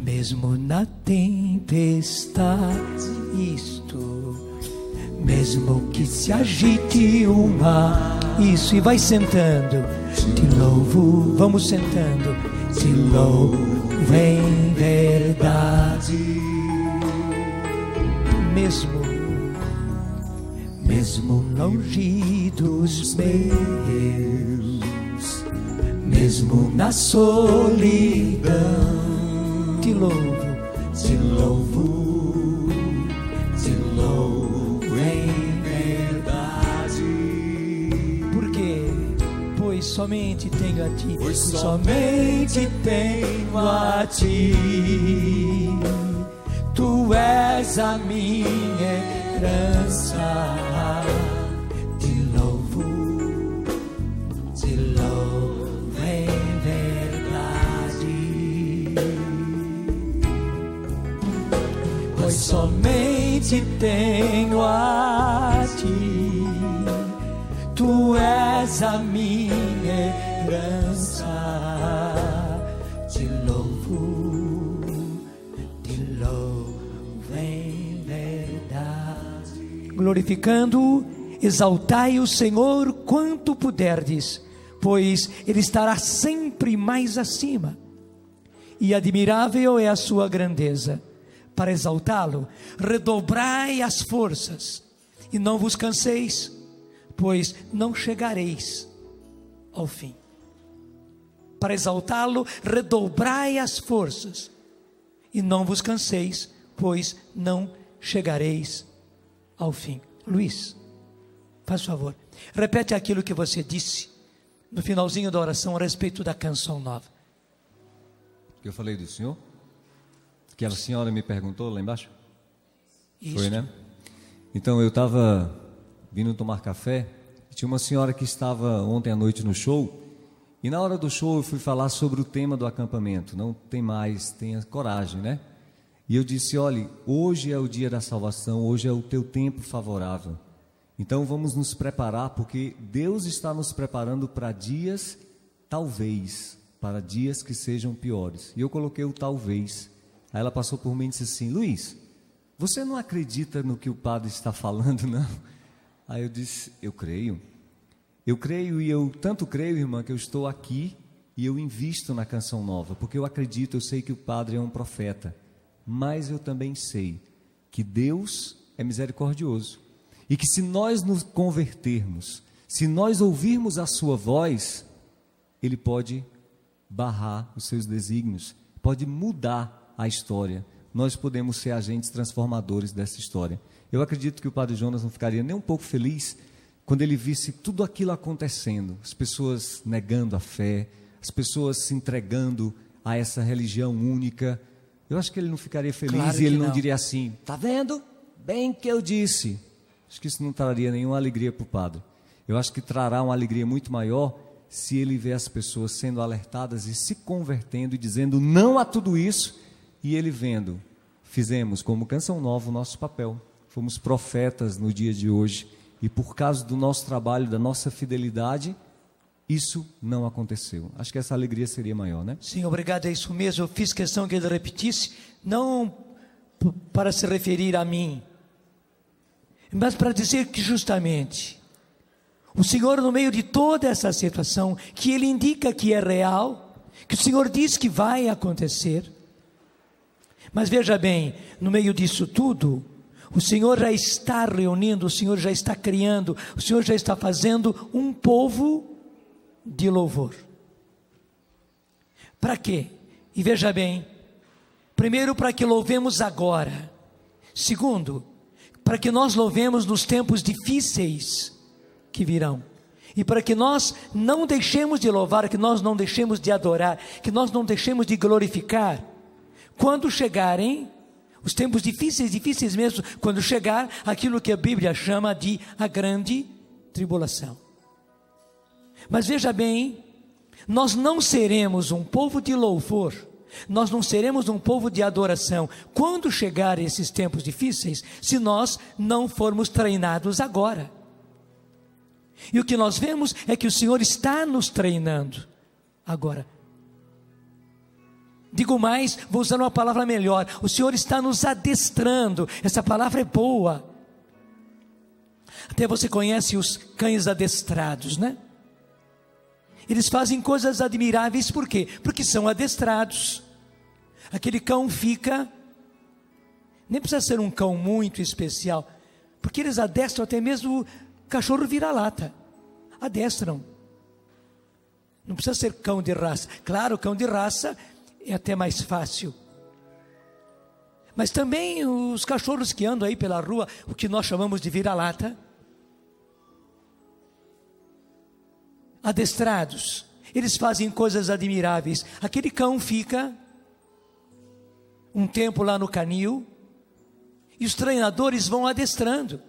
mesmo na tempestade, mesmo que se agite o mar, isso, e vai sentando, te louvo, vamos sentando, te louvo em verdade, mesmo longe dos meus, mesmo na solidão, te louvo em verdade. Por quê? Pois somente tenho a ti, pois somente tenho a ti. Tu és a minha herança. Te louvo em verdade. Pois somente tenho a ti. Tu és a minha herança. Te louvo em verdade. Glorificando, exaltai o Senhor quanto puderdes, pois Ele estará sempre mais acima, e admirável é a sua grandeza. Para exaltá-lo, redobrai as forças, e não vos canseis, pois não chegareis ao fim. Para exaltá-lo, redobrai as forças, e não vos canseis, pois não chegareis ao fim. Luiz, faz favor, repete aquilo que você disse no finalzinho da oração a respeito da canção nova. Que eu falei do senhor? Que a senhora me perguntou lá embaixo? Isso. Foi, né? Então eu estava vindo tomar café, tinha uma senhora que estava ontem à noite no show, e na hora do show eu fui falar sobre o tema do acampamento. Não tem mais, tenha coragem, né? E eu disse: olhe, hoje é o dia da salvação, hoje é o teu tempo favorável. Então vamos nos preparar, porque Deus está nos preparando para dias, talvez, para dias que sejam piores. E eu coloquei o talvez. Aí ela passou por mim e disse assim: Luiz, você não acredita no que o padre está falando, não? Aí eu disse: eu creio, e eu tanto creio, irmã, que eu estou aqui e eu invisto na canção nova, porque eu acredito, eu sei que o padre é um profeta, mas eu também sei que Deus é misericordioso, e que se nós nos convertermos, se nós ouvirmos a sua voz, Ele pode barrar os seus desígnios, pode mudar a história. Nós podemos ser agentes transformadores dessa história. Eu acredito que o padre Jonas não ficaria nem um pouco feliz quando ele visse tudo aquilo acontecendo, as pessoas negando a fé, as pessoas se entregando a essa religião única. Eu acho que ele não ficaria feliz, claro, e ele não diria assim: tá vendo? Bem que eu disse. Acho que isso não traria nenhuma alegria para o padre. Eu acho que trará uma alegria muito maior se ele ver as pessoas sendo alertadas e se convertendo e dizendo não a tudo isso, e ele vendo: fizemos como canção nova o nosso papel, fomos profetas no dia de hoje, e por causa do nosso trabalho, da nossa fidelidade, isso não aconteceu. Acho que essa alegria seria maior, né? Sim, obrigado, é isso mesmo. Eu fiz questão que ele repetisse, não para se referir a mim, mas para dizer que justamente o Senhor, no meio de toda essa situação, que Ele indica que é real, que o Senhor diz que vai acontecer, mas veja bem, no meio disso tudo, o Senhor já está reunindo, o Senhor já está criando, o Senhor já está fazendo um povo de louvor. Para quê? E veja bem, primeiro, para que louvemos agora. Segundo, para que nós louvemos nos tempos difíceis que virão. E para que nós não deixemos de louvar, que nós não deixemos de adorar, que nós não deixemos de glorificar, quando chegarem os tempos difíceis mesmo, quando chegar aquilo que a Bíblia chama de a grande tribulação. Mas veja bem, nós não seremos um povo de louvor, nós não seremos um povo de adoração quando chegar esses tempos difíceis, se nós não formos treinados agora. E o que nós vemos é que o Senhor está nos treinando agora. Digo mais, vou usar uma palavra melhor. O Senhor está nos adestrando. Essa palavra é boa. Até você conhece os cães adestrados, né? Eles fazem coisas admiráveis, por quê? Porque são adestrados. Aquele cão fica, nem precisa ser um cão muito especial, porque eles adestram até mesmo o cachorro vira-lata. Adestram. Não precisa ser cão de raça. Claro, cão de raça é até mais fácil. Mas também os cachorros que andam aí pela rua, o que nós chamamos de vira-lata, adestrados, eles fazem coisas admiráveis. Aquele cão fica um tempo lá no canil, e os treinadores vão adestrando,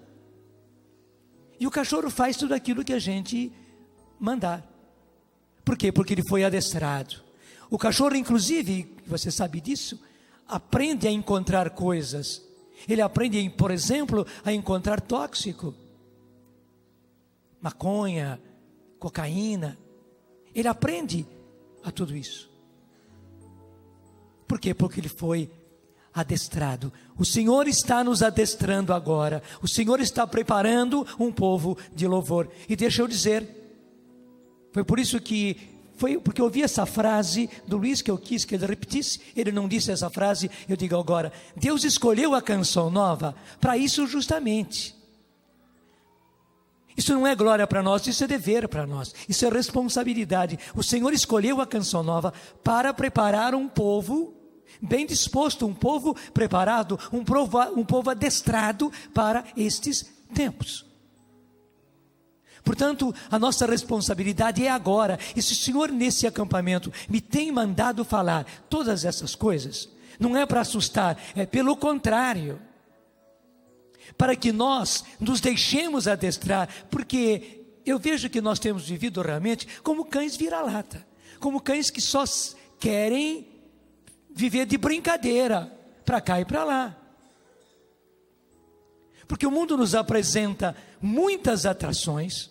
e o cachorro faz tudo aquilo que a gente mandar. Por quê? Porque ele foi adestrado. O cachorro, inclusive, você sabe disso, aprende a encontrar coisas. Ele aprende, por exemplo, a encontrar tóxico, maconha, cocaína. Ele aprende a tudo isso. Por quê? Porque ele foi adestrado. O Senhor está nos adestrando agora. O Senhor está preparando um povo de louvor. E deixa eu dizer, foi porque eu ouvi essa frase do Luiz que eu quis que ele repetisse. Ele não disse essa frase, eu digo agora. Deus escolheu a canção nova para isso justamente. Isso não é glória para nós, isso é dever para nós, isso é responsabilidade. O Senhor escolheu a canção nova para preparar um povo bem disposto, um povo preparado, um povo adestrado para estes tempos. Portanto, a nossa responsabilidade é agora. E se o Senhor nesse acampamento me tem mandado falar todas essas coisas, não é para assustar, é pelo contrário, para que nós nos deixemos adestrar, porque eu vejo que nós temos vivido realmente como cães vira-lata, como cães que só querem viver de brincadeira, para cá e para lá. Porque o mundo nos apresenta muitas atrações,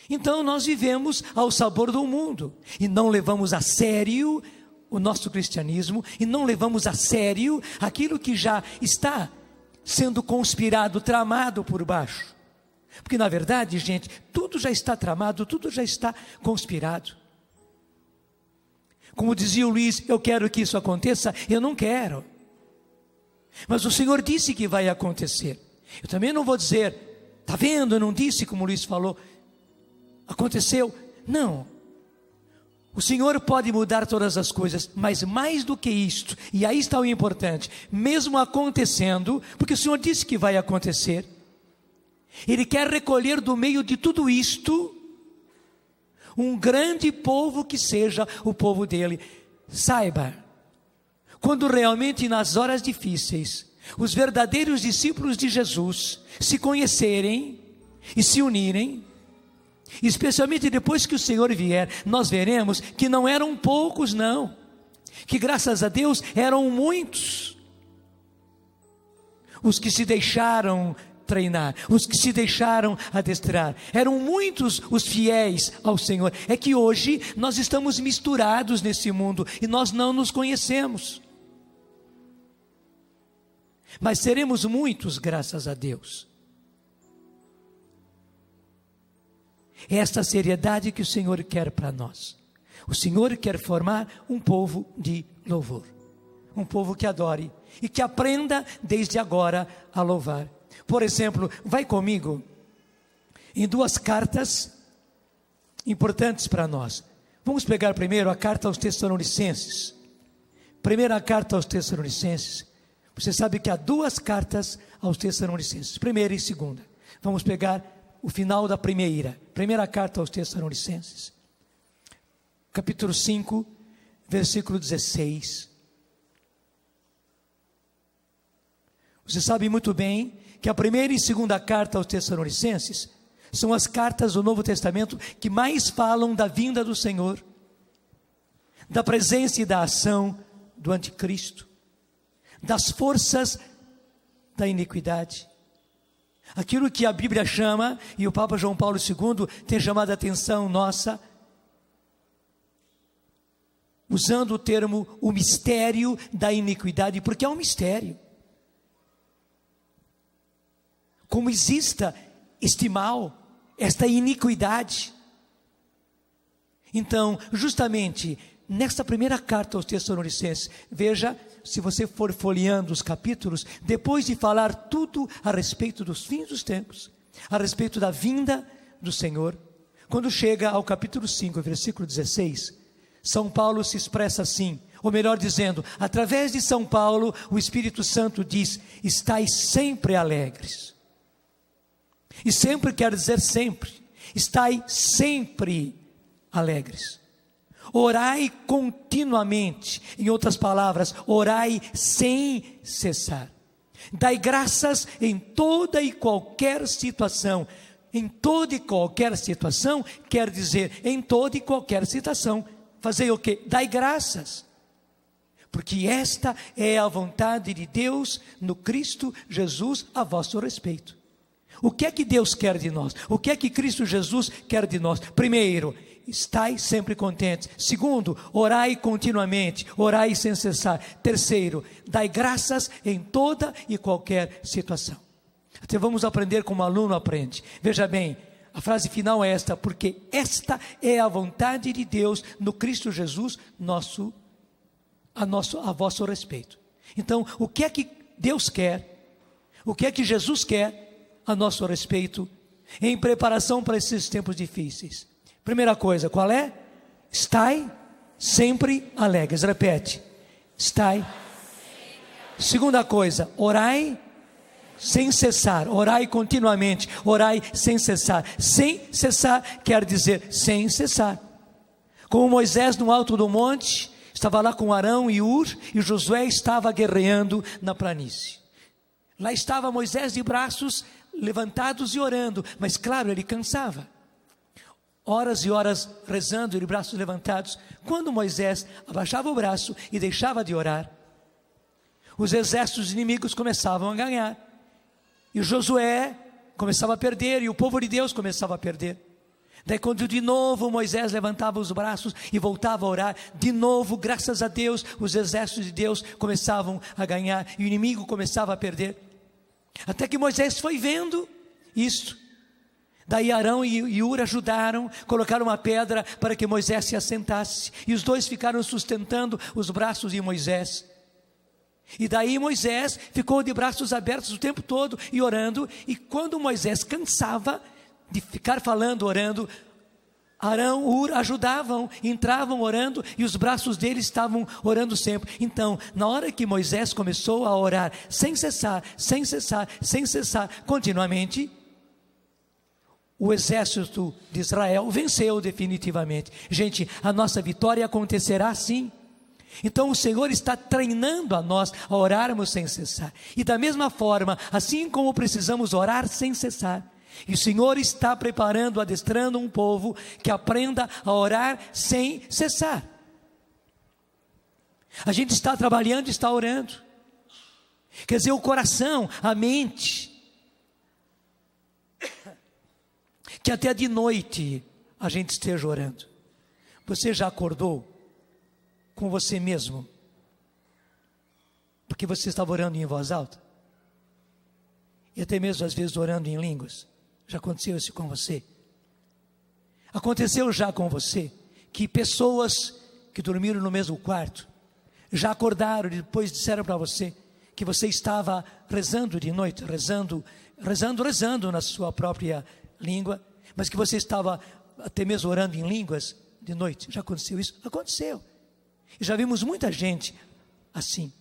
então nós vivemos ao sabor do mundo, e não levamos a sério o nosso cristianismo, e não levamos a sério aquilo que já está sendo conspirado, tramado por baixo. Porque na verdade, gente, tudo já está tramado, tudo já está conspirado. Como dizia o Luiz, eu quero que isso aconteça, eu não quero. Mas o Senhor disse que vai acontecer. Eu também não vou dizer, está vendo, eu não disse, como o Luiz falou, aconteceu. Não. O Senhor pode mudar todas as coisas, mas mais do que isto, e aí está o importante, mesmo acontecendo, porque o Senhor disse que vai acontecer, Ele quer recolher do meio de tudo isto, um grande povo que seja o povo dele. Saiba, quando realmente nas horas difíceis, os verdadeiros discípulos de Jesus se conhecerem e se unirem, especialmente depois que o Senhor vier, nós veremos que não eram poucos não, que graças a Deus eram muitos, os que se deixaram treinar, os que se deixaram adestrar, eram muitos os fiéis ao Senhor. É que hoje nós estamos misturados nesse mundo, e nós não nos conhecemos, mas seremos muitos graças a Deus. É esta seriedade que o Senhor quer para nós. O Senhor quer formar um povo de louvor, um povo que adore e que aprenda desde agora a louvar. Por exemplo, vai comigo em duas cartas importantes para nós. Vamos pegar primeiro a carta aos Tessalonicenses. Primeira carta aos Tessalonicenses. Você sabe que há duas cartas aos Tessalonicenses, primeira e segunda. Vamos pegar o final da primeira carta aos Tessalonicenses, capítulo 5, versículo 16. Você sabe muito bem que a primeira e segunda carta aos Tessalonicenses são as cartas do Novo Testamento que mais falam da vinda do Senhor, da presença e da ação do anticristo, das forças da iniquidade. Aquilo que a Bíblia chama, e o Papa João Paulo II tem chamado a atenção nossa, usando o termo o mistério da iniquidade, porque é um mistério. Como exista este mal, esta iniquidade. Então, justamente, nesta primeira carta aos Tessalonicenses, veja, se você for folheando os capítulos, depois de falar tudo a respeito dos fins dos tempos, a respeito da vinda do Senhor, quando chega ao capítulo 5, versículo 16, São Paulo se expressa assim, ou melhor dizendo, através de São Paulo, o Espírito Santo diz: estais sempre alegres. E sempre quer dizer sempre, estai sempre alegres. Orai continuamente, em outras palavras, orai sem cessar. Dai graças em toda e qualquer situação. Em toda e qualquer situação, quer dizer, em toda e qualquer situação. Fazer o quê? Dai graças. Porque esta é a vontade de Deus no Cristo Jesus a vosso respeito. O que é que Deus quer de nós? O que é que Cristo Jesus quer de nós? Primeiro, estai sempre contentes. Segundo, orai continuamente, orai sem cessar. Terceiro, dai graças em toda e qualquer situação. Até vamos aprender como o aluno aprende. Veja bem, a frase final é esta: porque esta é a vontade de Deus no Cristo Jesus a vosso respeito. Então, o que é que Deus quer? O que é que Jesus quer a nosso respeito em preparação para esses tempos difíceis? Primeira coisa, qual é? Estai sempre alegres. Repete. Estai. Segunda coisa, orai sem cessar. Orai continuamente. Orai sem cessar. Sem cessar quer dizer sem cessar. Como Moisés no alto do monte, estava lá com Arão e Ur, e Josué estava guerreando na planície. Lá estava Moisés de braços levantados e orando, mas claro, ele cansava. Horas e horas rezando e de braços levantados. Quando Moisés abaixava o braço e deixava de orar, os exércitos inimigos começavam a ganhar. E Josué começava a perder, e o povo de Deus começava a perder. Daí quando de novo Moisés levantava os braços e voltava a orar, de novo, graças a Deus, os exércitos de Deus começavam a ganhar, e o inimigo começava a perder. Até que Moisés foi vendo isso. Daí Arão e Ur ajudaram, colocaram uma pedra para que Moisés se assentasse, e os dois ficaram sustentando os braços de Moisés. E daí Moisés ficou de braços abertos o tempo todo e orando, e quando Moisés cansava de ficar falando, orando, Arão, Ur ajudavam, entravam orando, e os braços deles estavam orando sempre. Então, na hora que Moisés começou a orar, sem cessar, sem cessar, sem cessar, continuamente, o exército de Israel venceu definitivamente. Gente, a nossa vitória acontecerá assim. Então o Senhor está treinando a nós a orarmos sem cessar. E da mesma forma, assim como precisamos orar sem cessar, e o Senhor está preparando, adestrando um povo que aprenda a orar sem cessar. A gente está trabalhando, está orando. Quer dizer, o coração, a mente, que até de noite a gente esteja orando. Você já acordou com você mesmo, porque você estava orando em voz alta? E até mesmo às vezes orando em línguas? Já aconteceu isso com você? Aconteceu já com você que pessoas que dormiram no mesmo quarto já acordaram e depois disseram para você que você estava rezando de noite, rezando na sua própria língua, mas que você estava até mesmo orando em línguas de noite? Já aconteceu isso? Aconteceu. E já vimos muita gente assim.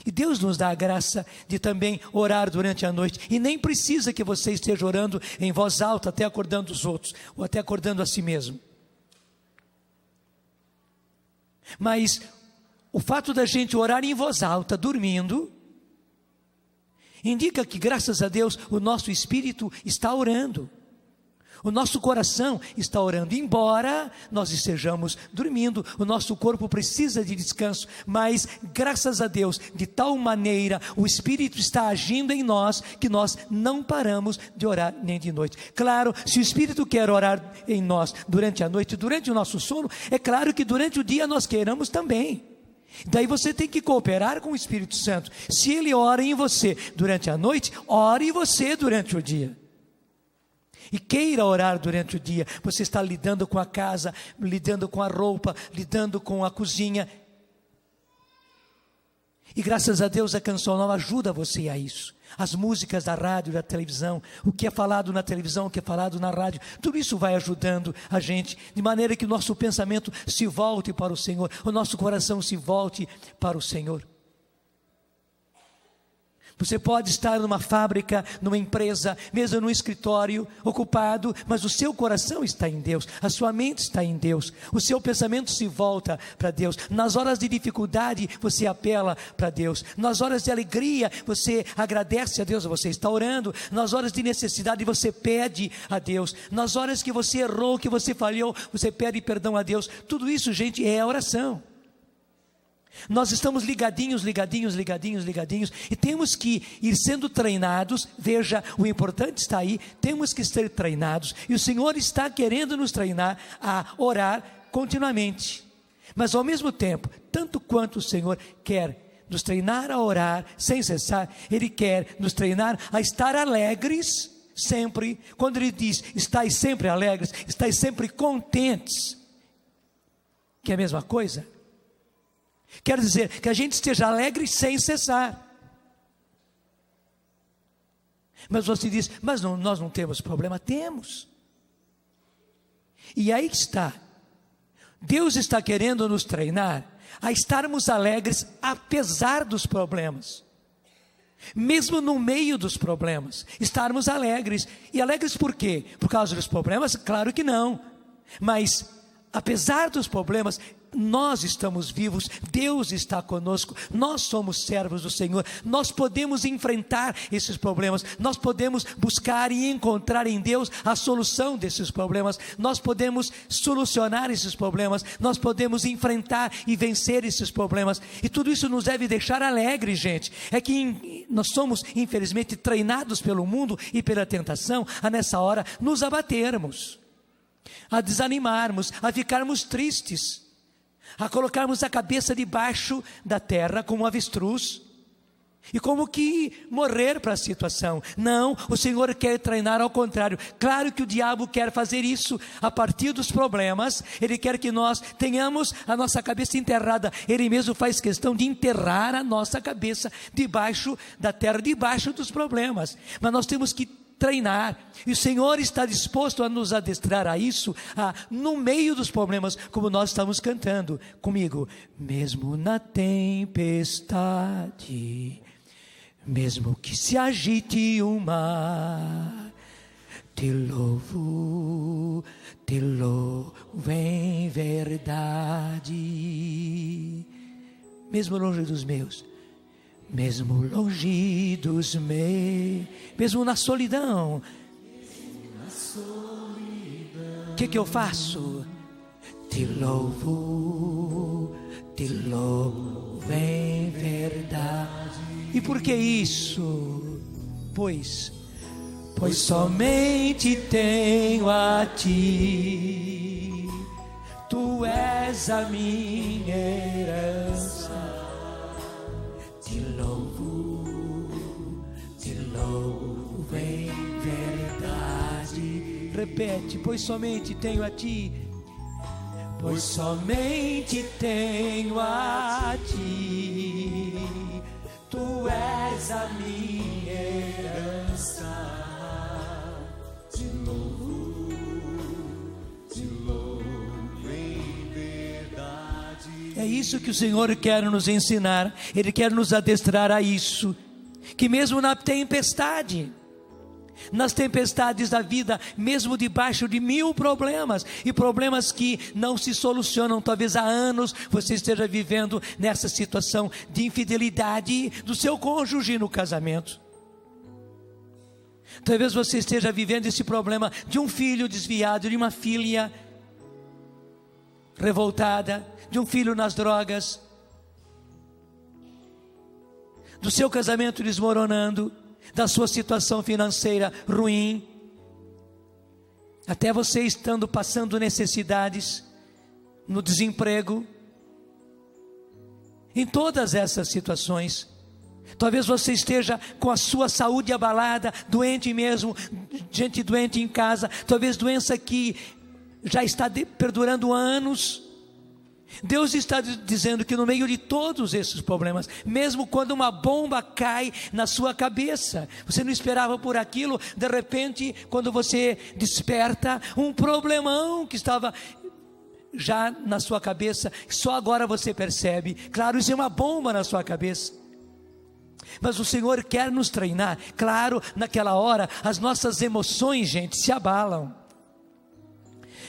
E Deus nos dá a graça de também orar durante a noite. E nem precisa que você esteja orando em voz alta, até acordando os outros, ou até acordando a si mesmo. Mas o fato da gente orar em voz alta, dormindo, indica que, graças a Deus, o nosso espírito está orando. O nosso coração está orando, embora nós estejamos dormindo, o nosso corpo precisa de descanso, mas graças a Deus, de tal maneira, o Espírito está agindo em nós, que nós não paramos de orar nem de noite. Claro, se o Espírito quer orar em nós durante a noite, durante o nosso sono, é claro que durante o dia nós queiramos também. Daí você tem que cooperar com o Espírito Santo. Se Ele ora em você durante a noite, ore em você durante o dia. E queira orar durante o dia. Você está lidando com a casa, lidando com a roupa, lidando com a cozinha. E graças a Deus a Canção Nova ajuda você a isso. As músicas da rádio, da televisão, o que é falado na televisão, o que é falado na rádio, tudo isso vai ajudando a gente, de maneira que o nosso pensamento se volte para o Senhor, o nosso coração se volte para o Senhor. Você pode estar numa fábrica, numa empresa, mesmo num escritório, ocupado, mas o seu coração está em Deus, a sua mente está em Deus, o seu pensamento se volta para Deus. Nas horas de dificuldade, você apela para Deus. Nas horas de alegria, você agradece a Deus, você está orando. Nas horas de necessidade, você pede a Deus. Nas horas que você errou, que você falhou, você pede perdão a Deus. Tudo isso, gente, é oração. Nós estamos ligadinhos, e temos que ir sendo treinados. Veja, o importante está aí, temos que ser treinados, e o Senhor está querendo nos treinar a orar continuamente, mas ao mesmo tempo, tanto quanto o Senhor quer nos treinar a orar sem cessar, Ele quer nos treinar a estar alegres sempre. Quando Ele diz, estais sempre alegres, estais sempre contentes, que é a mesma coisa. Quer dizer, que a gente esteja alegre sem cessar. Mas você diz, mas não, nós não temos problema. Temos. E aí está. Deus está querendo nos treinar a estarmos alegres apesar dos problemas. Mesmo no meio dos problemas, estarmos alegres. E alegres por quê? Por causa dos problemas? Claro que não. Mas apesar dos problemas, nós estamos vivos, Deus está conosco, nós somos servos do Senhor, nós podemos enfrentar esses problemas, nós podemos buscar e encontrar em Deus a solução desses problemas, nós podemos solucionar esses problemas, nós podemos enfrentar e vencer esses problemas, e tudo isso nos deve deixar alegres, gente. É que nós somos infelizmente treinados pelo mundo e pela tentação a nessa hora nos abatermos, a desanimarmos, a ficarmos tristes, a colocarmos a cabeça debaixo da terra como um avestruz, e como que morrer para a situação. Não, o Senhor quer treinar ao contrário. Claro que o diabo quer fazer isso a partir dos problemas. Ele quer que nós tenhamos a nossa cabeça enterrada. Ele mesmo faz questão de enterrar a nossa cabeça debaixo da terra, debaixo dos problemas. Mas nós temos que treinar, e o Senhor está disposto a nos adestrar a isso, no meio dos problemas, como nós estamos cantando comigo. Mesmo na tempestade, mesmo que se agite o mar, te louvo em verdade. Mesmo longe dos meus, mesmo longe dos meus, mesmo na solidão, o que eu faço? Te louvo em verdade. E por que isso? Pois somente tenho a ti, tu és a minha herança. Te louvo em verdade. Repete, pois somente tenho a ti, pois somente tenho a ti, tu és a minha herança. Te louvo em verdade. É isso que o Senhor quer nos ensinar. Ele quer nos adestrar a isso, que mesmo na tempestade, nas tempestades da vida, mesmo debaixo de 1000 problemas, e problemas que não se solucionam, talvez há anos você esteja vivendo nessa situação de infidelidade do seu cônjuge no casamento. Talvez você esteja vivendo esse problema de um filho desviado, de uma filha revoltada, de um filho nas drogas, do seu casamento desmoronando, da sua situação financeira ruim, até você estando passando necessidades, no desemprego. Em todas essas situações, talvez você esteja com a sua saúde abalada, doente mesmo, gente doente em casa, talvez doença que já está perdurando anos. Deus está dizendo que no meio de todos esses problemas, mesmo quando uma bomba cai na sua cabeça, você não esperava por aquilo, de repente, quando você desperta, um problemão que estava já na sua cabeça, só agora você percebe. Claro, isso é uma bomba na sua cabeça, mas o Senhor quer nos treinar. Claro, naquela hora, as nossas emoções, gente, se abalam,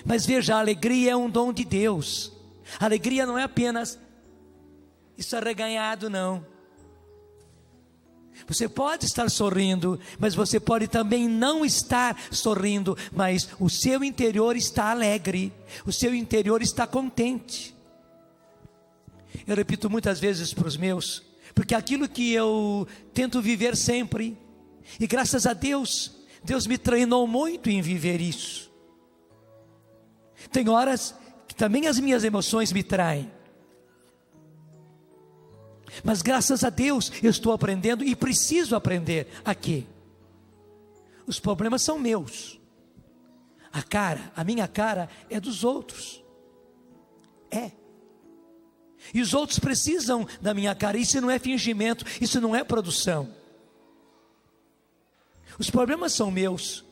mas veja, a alegria é um dom de Deus. A alegria não é apenas isso arreganhado, não. Você pode estar sorrindo, mas você pode também não estar sorrindo, mas o seu interior está alegre, o seu interior está contente. Eu repito muitas vezes para os meus, porque aquilo que eu tento viver sempre, e graças a Deus, Deus me treinou muito em viver isso. Tem horas que também as minhas emoções me traem, mas graças a Deus eu estou aprendendo e preciso aprender aqui. Os problemas são meus, a minha cara é dos outros, e os outros precisam da minha cara. Isso não é fingimento, isso não é produção. Os problemas são meus,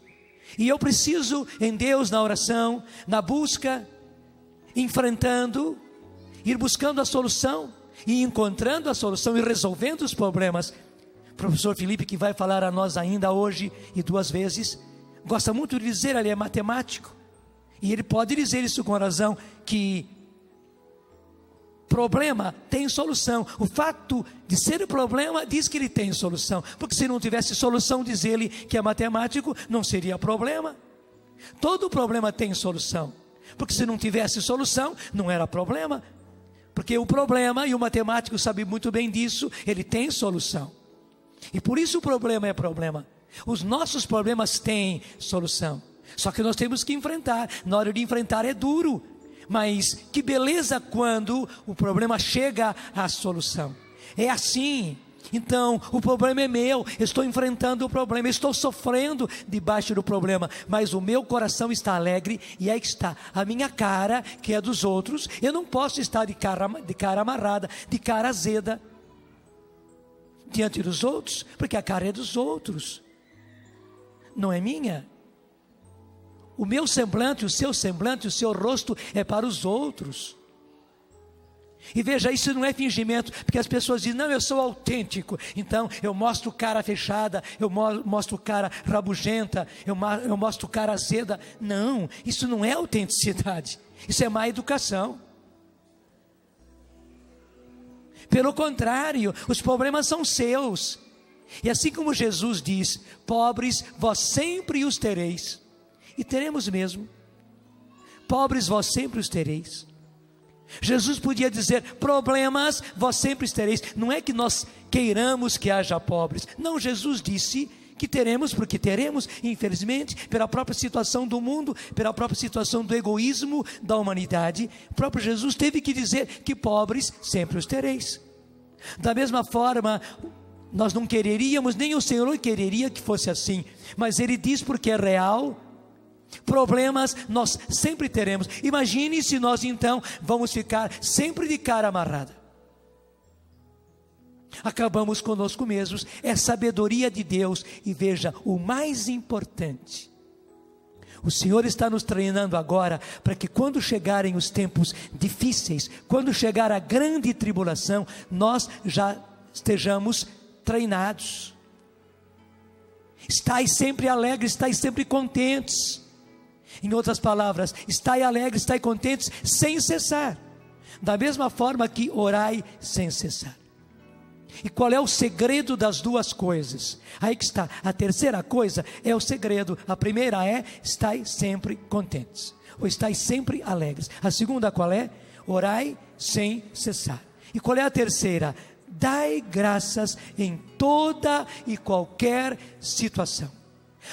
e eu preciso em Deus, na oração, na busca, enfrentando, ir buscando a solução, e encontrando a solução e resolvendo os problemas. O professor Felipe, que vai falar a nós ainda hoje e 2 vezes, gosta muito de dizer, ele é matemático, e ele pode dizer isso com razão, que problema tem solução. O fato de ser problema diz que ele tem solução, porque se não tivesse solução, diz ele que é matemático, não seria problema. Todo problema tem solução, porque se não tivesse solução, não era problema. Porque o problema, e o matemático sabe muito bem disso, ele tem solução, e por isso o problema é problema. Os nossos problemas têm solução, só que nós temos que enfrentar. Na hora de enfrentar é duro, mas que beleza quando o problema chega à solução. É assim. Então o problema é meu, eu estou enfrentando o problema, eu estou sofrendo debaixo do problema, mas o meu coração está alegre, e aí está a minha cara, que é dos outros. Eu não posso estar de cara amarrada, de cara azeda diante dos outros, porque a cara é dos outros, não é minha. O meu semblante, o seu rosto é para os outros. E veja, isso não é fingimento, porque as pessoas dizem, não, eu sou autêntico, então eu mostro cara fechada, eu mostro cara rabugenta, eu mostro cara azeda. Não, isso não é autenticidade, isso é má educação. Pelo contrário, os problemas são seus, e assim como Jesus diz, pobres vós sempre os tereis, e teremos mesmo, pobres vós sempre os tereis. Jesus podia dizer, problemas vós sempre tereis. Não é que nós queiramos que haja pobres, não, Jesus disse que teremos, porque teremos, infelizmente, pela própria situação do mundo, pela própria situação do egoísmo da humanidade. O próprio Jesus teve que dizer que pobres sempre os tereis. Da mesma forma, nós não quereríamos, nem o Senhor quereria que fosse assim, mas Ele diz porque é real. Problemas nós sempre teremos. Imagine se nós então vamos ficar sempre de cara amarrada. Acabamos conosco mesmos. É sabedoria de Deus. E veja, o mais importante, o Senhor está nos treinando agora, para que quando chegarem os tempos difíceis, quando chegar a grande tribulação, nós já estejamos treinados. Estais sempre alegres, estais sempre contentes. Em outras palavras, estai alegres, estai contentes sem cessar. Da mesma forma que orai sem cessar. E qual é o segredo das duas coisas? Aí que está. A terceira coisa é o segredo. A primeira é: estai sempre contentes, ou estai sempre alegres. A segunda qual é? Orai sem cessar. E qual é a terceira? Dai graças em toda e qualquer situação.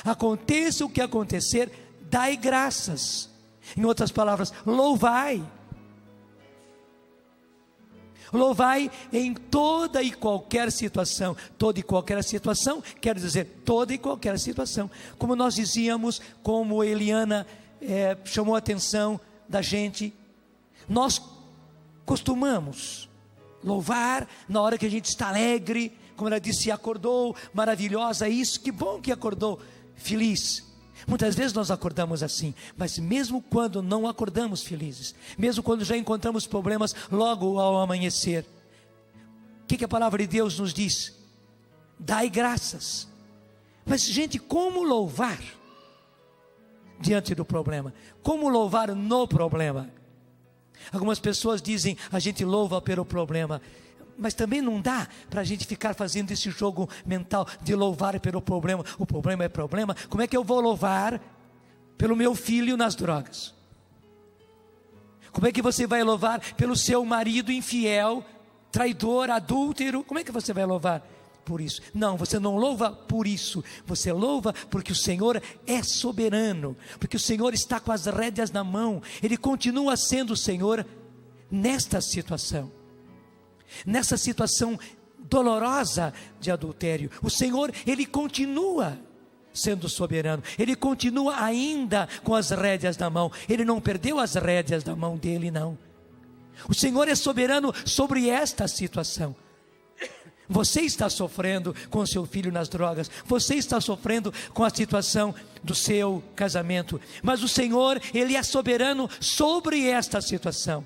Aconteça o que acontecer, dai graças. Em outras palavras, louvai. Louvai em toda e qualquer situação. Toda e qualquer situação quer dizer toda e qualquer situação. Como nós dizíamos, como Eliana chamou a atenção da gente, nós costumamos louvar na hora que a gente está alegre, como ela disse, acordou, maravilhosa, isso, que bom que acordou, feliz. Muitas vezes nós acordamos assim, mas mesmo quando não acordamos felizes, mesmo quando já encontramos problemas logo ao amanhecer, o que a palavra de Deus nos diz? Dai graças. Mas gente, como louvar diante do problema? Como louvar no problema? Algumas pessoas dizem, a gente louva pelo problema, mas também não dá para a gente ficar fazendo esse jogo mental de louvar pelo problema. O problema é problema. Como é que eu vou louvar pelo meu filho nas drogas? Como é que você vai louvar pelo seu marido infiel, traidor, adúltero? Como é que você vai louvar por isso? Não, você não louva por isso. Você louva porque o Senhor é soberano, porque o Senhor está com as rédeas na mão. Ele continua sendo o Senhor nesta situação. Nessa situação dolorosa de adultério, o Senhor, Ele continua sendo soberano, Ele continua ainda com as rédeas na mão, Ele não perdeu as rédeas da mão dEle, não. O Senhor é soberano sobre esta situação. Você está sofrendo com seu filho nas drogas, você está sofrendo com a situação do seu casamento, mas o Senhor, Ele é soberano sobre esta situação.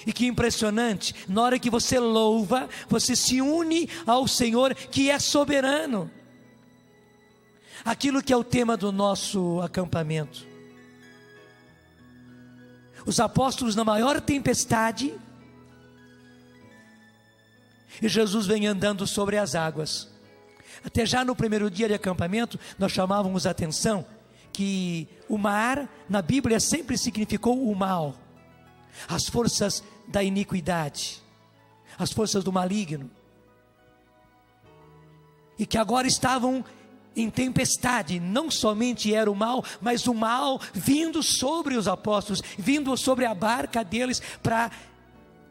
E que impressionante, na hora que você louva, você se une ao Senhor que é soberano. Aquilo que é o tema do nosso acampamento. Os apóstolos na maior tempestade, e Jesus vem andando sobre as águas. Até já no primeiro dia de acampamento, nós chamávamos a atenção que o mar, na Bíblia, sempre significou o mal. As forças da iniquidade, as forças do maligno, e que agora estavam em tempestade. Não somente era o mal, mas o mal vindo sobre os apóstolos, vindo sobre a barca deles, para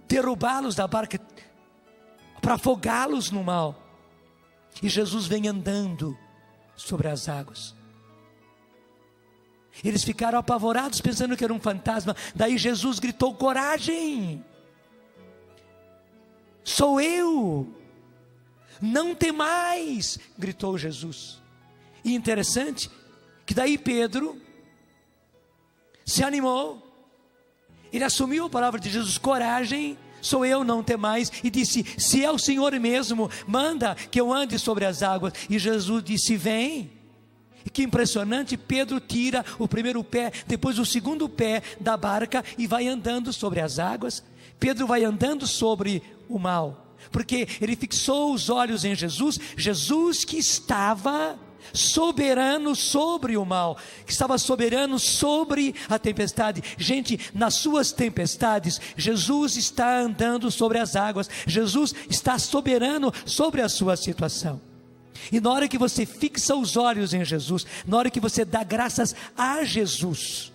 derrubá-los da barca, para afogá-los no mal. E Jesus vem andando sobre as águas. Eles ficaram apavorados, pensando que era um fantasma. Daí Jesus gritou: coragem, sou eu, não temais, gritou Jesus. E interessante, que daí Pedro se animou, ele assumiu a palavra de Jesus: coragem, sou eu, não temais, e disse: se é o Senhor mesmo, manda que eu ande sobre as águas. E Jesus disse: vem. E que impressionante, Pedro tira o primeiro pé, depois o segundo pé da barca e vai andando sobre as águas. Pedro vai andando sobre o mal, porque ele fixou os olhos em Jesus, Jesus que estava soberano sobre o mal, que estava soberano sobre a tempestade. Gente, nas suas tempestades, Jesus está andando sobre as águas, Jesus está soberano sobre a sua situação. E na hora que você fixa os olhos em Jesus, na hora que você dá graças a Jesus,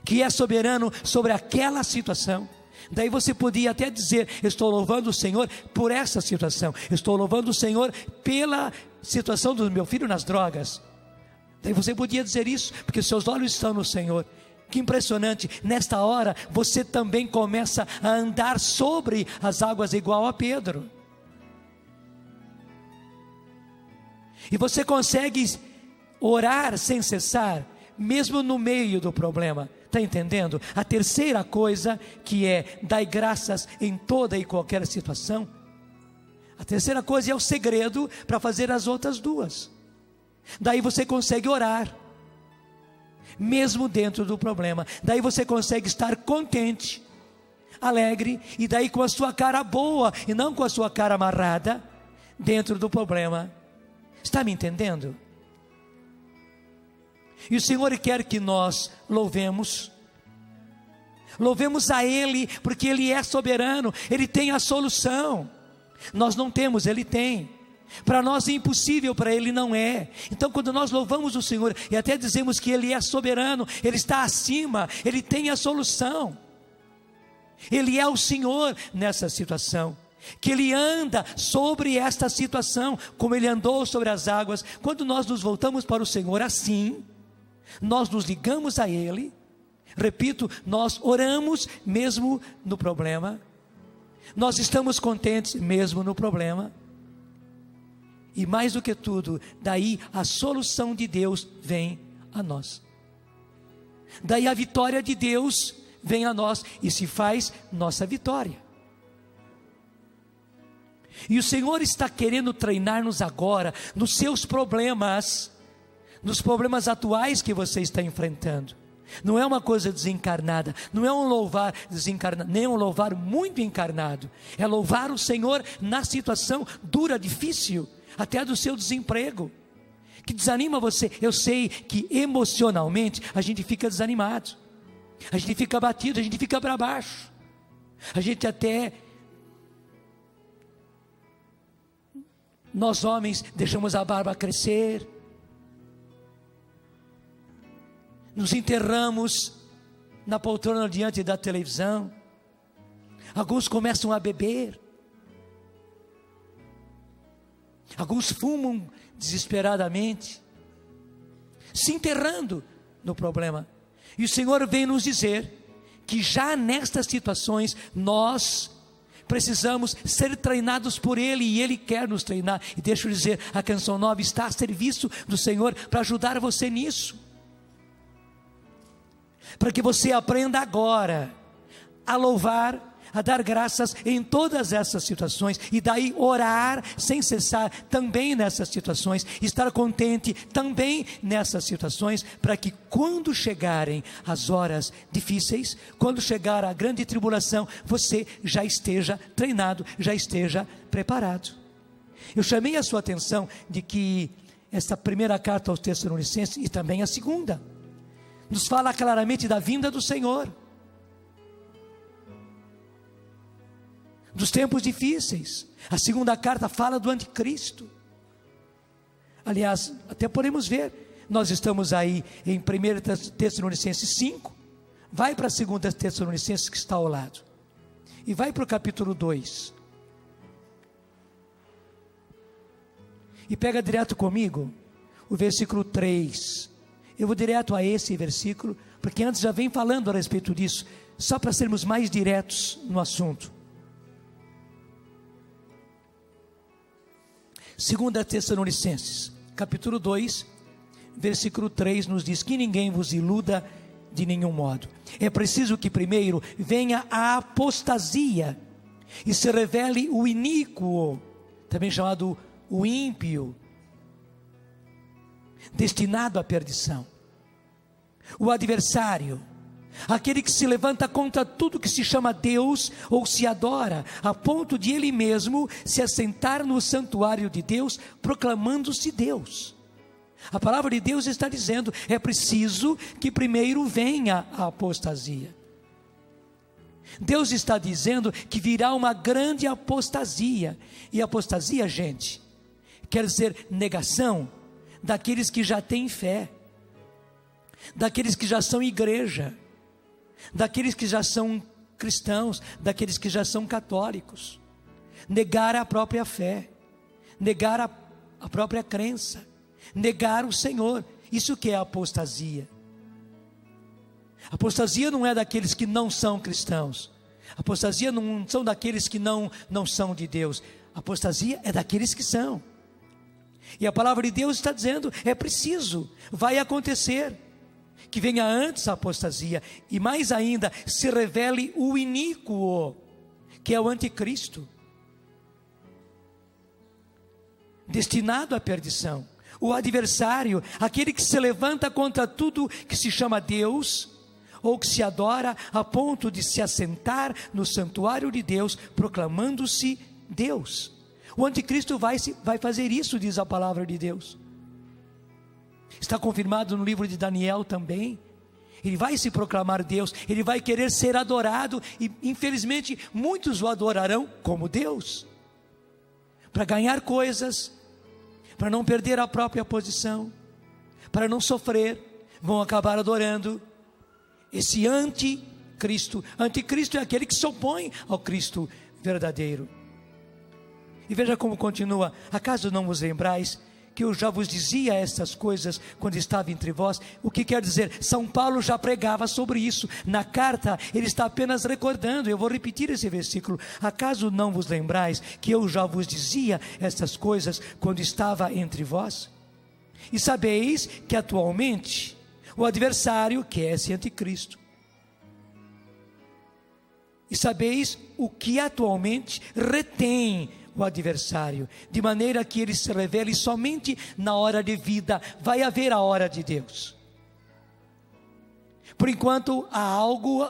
que é soberano sobre aquela situação, daí você podia até dizer: estou louvando o Senhor por essa situação, estou louvando o Senhor pela situação do meu filho nas drogas. Daí você podia dizer isso, porque seus olhos estão no Senhor. Que impressionante, nesta hora você também começa a andar sobre as águas igual a Pedro. E você consegue orar sem cessar, mesmo no meio do problema. Está entendendo? A terceira coisa, que é: dai graças em toda e qualquer situação. A terceira coisa é o segredo para fazer as outras duas. Daí você consegue orar, mesmo dentro do problema. Daí você consegue estar contente, alegre, e daí com a sua cara boa, e não com a sua cara amarrada, dentro do problema. Está me entendendo? E o Senhor quer que nós louvemos a Ele, porque Ele é soberano, Ele tem a solução. Nós não temos, Ele tem. Para nós é impossível, para Ele não é. Então quando nós louvamos o Senhor, e até dizemos que Ele é soberano, Ele está acima, Ele tem a solução. Ele é o Senhor nessa situação, que Ele anda sobre esta situação, como Ele andou sobre as águas. Quando nós nos voltamos para o Senhor assim, nós nos ligamos a Ele, repito, nós oramos mesmo no problema, nós estamos contentes mesmo no problema, e mais do que tudo, daí a solução de Deus vem a nós, daí a vitória de Deus vem a nós, e se faz nossa vitória. E o Senhor está querendo treinar-nos agora, nos seus problemas, nos problemas atuais que você está enfrentando. Não é uma coisa desencarnada, não é um louvar desencarnado, nem um louvar muito encarnado. É louvar o Senhor na situação dura, difícil, até do seu desemprego, que desanima você. Eu sei que emocionalmente a gente fica desanimado, a gente fica abatido, a gente fica para baixo, a gente até, nós homens deixamos a barba crescer, nos enterramos na poltrona diante da televisão, alguns começam a beber, alguns fumam desesperadamente, se enterrando no problema. E o Senhor vem nos dizer que já nestas situações nós precisamos ser treinados por Ele, e Ele quer nos treinar. E deixa eu dizer, a Canção Nova está a serviço do Senhor para ajudar você nisso, para que você aprenda agora a louvar, a dar graças em todas essas situações, e daí orar sem cessar também nessas situações, estar contente também nessas situações, para que quando chegarem as horas difíceis, quando chegar a grande tribulação, você já esteja treinado, já esteja preparado. Eu chamei a sua atenção de que essa primeira carta aos Tessalonicenses, e também a segunda, nos fala claramente da vinda do Senhor, dos tempos difíceis. A segunda carta fala do anticristo. Aliás, até podemos ver, nós estamos aí em 1 Tessalonicenses 5, vai para a 2 Tessalonicenses que está ao lado, e vai para o capítulo 2, e pega direto comigo o versículo 3, eu vou direto a esse versículo, porque antes já vem falando a respeito disso, só para sermos mais diretos no assunto. 2 Tessalonicenses, capítulo 2, versículo 3 nos diz: que ninguém vos iluda de nenhum modo. É preciso que primeiro venha a apostasia, e se revele o iníquo, também chamado o ímpio, destinado à perdição, o adversário, aquele que se levanta contra tudo que se chama Deus ou se adora, a ponto de ele mesmo se assentar no santuário de Deus, proclamando-se Deus. A palavra de Deus está dizendo, é preciso que primeiro venha a apostasia. Deus está dizendo que virá uma grande apostasia, e apostasia, gente, quer dizer negação daqueles que já têm fé, daqueles que já são igreja, daqueles que já são cristãos, daqueles que já são católicos. Negar a própria fé, negar a própria crença, negar o Senhor. Isso que é apostasia. Apostasia não é daqueles que não são cristãos, apostasia não são daqueles que não são de Deus, apostasia é daqueles que são. E a palavra de Deus está dizendo, é preciso, vai acontecer, que venha antes a apostasia, e mais ainda, se revele o iníquo, que é o anticristo, destinado à perdição, o adversário, aquele que se levanta contra tudo que se chama Deus, ou que se adora a ponto de se assentar no santuário de Deus, proclamando-se Deus. O anticristo vai fazer isso, diz a palavra de Deus. Está confirmado no livro de Daniel também. Ele vai se proclamar Deus, ele vai querer ser adorado, e infelizmente muitos o adorarão como Deus, para ganhar coisas, para não perder a própria posição, para não sofrer, vão acabar adorando esse anticristo. Anticristo é aquele que se opõe ao Cristo verdadeiro. E veja como continua: acaso não vos lembrais que eu já vos dizia estas coisas quando estava entre vós? O que quer dizer? São Paulo já pregava sobre isso. Na carta ele está apenas recordando. Eu vou repetir esse versículo: acaso não vos lembrais que eu já vos dizia estas coisas quando estava entre vós? E sabeis que atualmente o adversário, que é esse anticristo, e sabeis o que atualmente retém o adversário, de maneira que ele se revele somente na hora devida. Vai haver a hora de Deus. Por enquanto há algo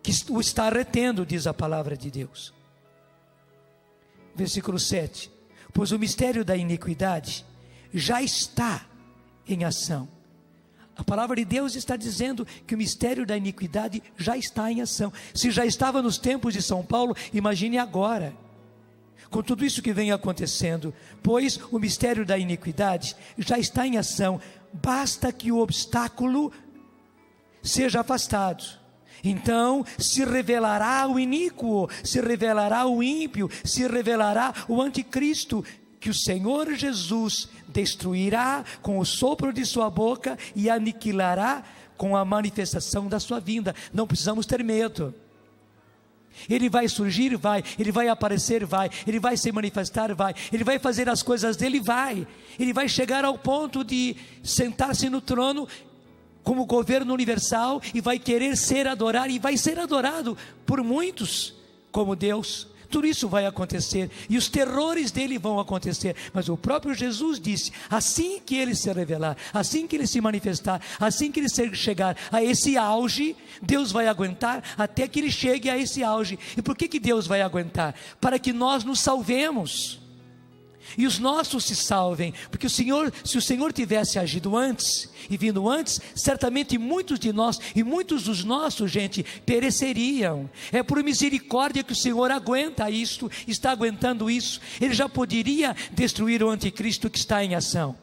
que o está retendo, diz a palavra de Deus. Versículo 7: pois o mistério da iniquidade já está em ação. A palavra de Deus está dizendo que o mistério da iniquidade já está em ação. Se já estava nos tempos de São Paulo, imagine agora, com tudo isso que vem acontecendo. Pois o mistério da iniquidade já está em ação, basta que o obstáculo seja afastado. Então se revelará o iníquo, se revelará o ímpio, se revelará o anticristo, que o Senhor Jesus destruirá com o sopro de sua boca e aniquilará com a manifestação da sua vinda. Não precisamos ter medo. Ele vai surgir, vai. Ele vai aparecer, vai. Ele vai se manifestar, vai. Ele vai fazer as coisas dele, vai. Ele vai chegar ao ponto de sentar-se no trono como governo universal e vai querer ser adorado, e vai ser adorado por muitos como Deus. Tudo isso vai acontecer, e os terrores dele vão acontecer, mas o próprio Jesus disse: assim que ele se revelar, assim que ele se manifestar, assim que ele chegar a esse auge, Deus vai aguentar até que ele chegue a esse auge. E por que Deus vai aguentar? Para que nós nos salvemos, e os nossos se salvem, porque o Senhor, se o Senhor tivesse agido antes, e vindo antes, certamente muitos de nós, e muitos dos nossos, gente, pereceriam. É por misericórdia que o Senhor aguenta isto, está aguentando isso. Ele já poderia destruir o anticristo que está em ação,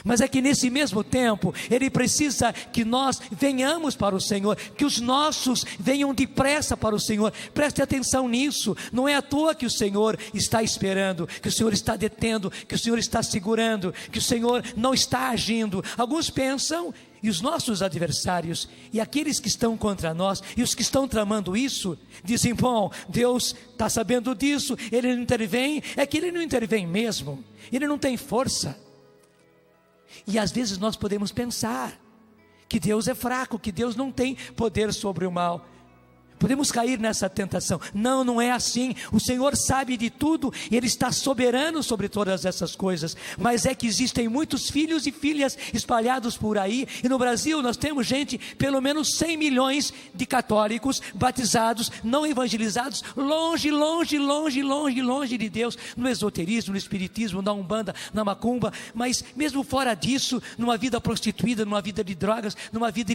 mas é que nesse mesmo tempo, Ele precisa que nós venhamos para o Senhor, que os nossos venham depressa para o Senhor. Preste atenção nisso, não é à toa que o Senhor está esperando, que o Senhor está detendo, que o Senhor está segurando, que o Senhor não está agindo. Alguns pensam, e os nossos adversários, e aqueles que estão contra nós, e os que estão tramando isso, dizem: bom, Deus está sabendo disso, Ele não intervém. É que Ele não intervém mesmo, Ele não tem força. E às vezes nós podemos pensar que Deus é fraco, que Deus não tem poder sobre o mal. Podemos cair nessa tentação. Não, não é assim. O Senhor sabe de tudo, Ele está soberano sobre todas essas coisas. Mas é que existem muitos filhos e filhas espalhados por aí. E no Brasil nós temos gente, pelo menos 100 milhões de católicos batizados, não evangelizados, longe, longe, longe, longe, longe de Deus, no esoterismo, no espiritismo, na umbanda, na macumba. Mas mesmo fora disso, numa vida prostituída, numa vida de drogas, numa vida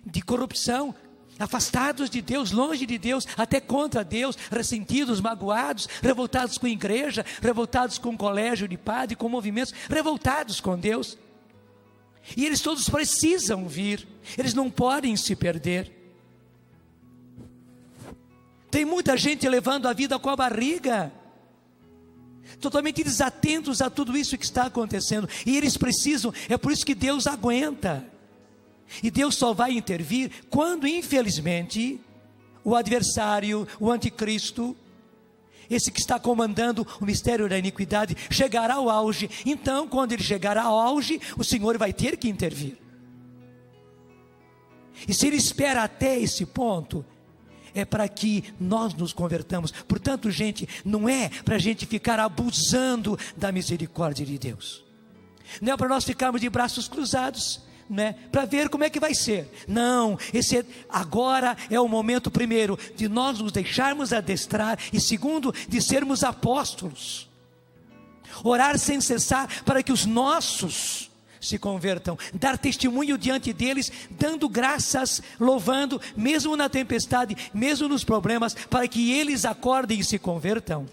de corrupção, afastados de Deus, longe de Deus, até contra Deus, ressentidos, magoados, revoltados com a igreja, revoltados com o colégio de padre, com movimentos, revoltados com Deus. E eles todos precisam vir, eles não podem se perder. Tem muita gente levando a vida com a barriga, totalmente desatentos a tudo isso que está acontecendo, e eles precisam. É por isso que Deus aguenta. E Deus só vai intervir quando, infelizmente, o adversário, o anticristo, esse que está comandando o mistério da iniquidade, chegará ao auge. Então, quando ele chegar ao auge, o Senhor vai ter que intervir. E se Ele espera até esse ponto, é para que nós nos convertamos. Portanto, gente, não é para a gente ficar abusando da misericórdia de Deus. Não é para nós ficarmos de braços cruzados. né, para ver como é que vai ser. Não, agora é o momento, primeiro, de nós nos deixarmos adestrar, e segundo, de sermos apóstolos. Orar sem cessar para que os nossos se convertam, dar testemunho diante deles, dando graças, louvando, mesmo na tempestade, mesmo nos problemas, para que eles acordem e se convertam.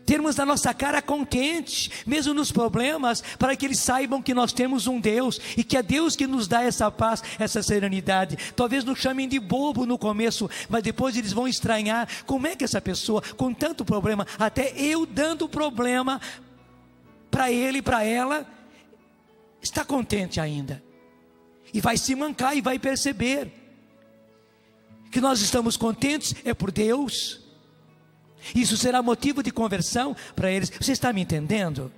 Termos a nossa cara contente, mesmo nos problemas, para que eles saibam que nós temos um Deus, e que é Deus que nos dá essa paz, essa serenidade. Talvez nos chamem de bobo no começo, mas depois eles vão estranhar, como é que essa pessoa, com tanto problema, até eu dando problema para ele, para ela, está contente ainda, e vai se mancar e vai perceber, que nós estamos contentes é por Deus. Isso será motivo de conversão para eles. Você está me entendendo?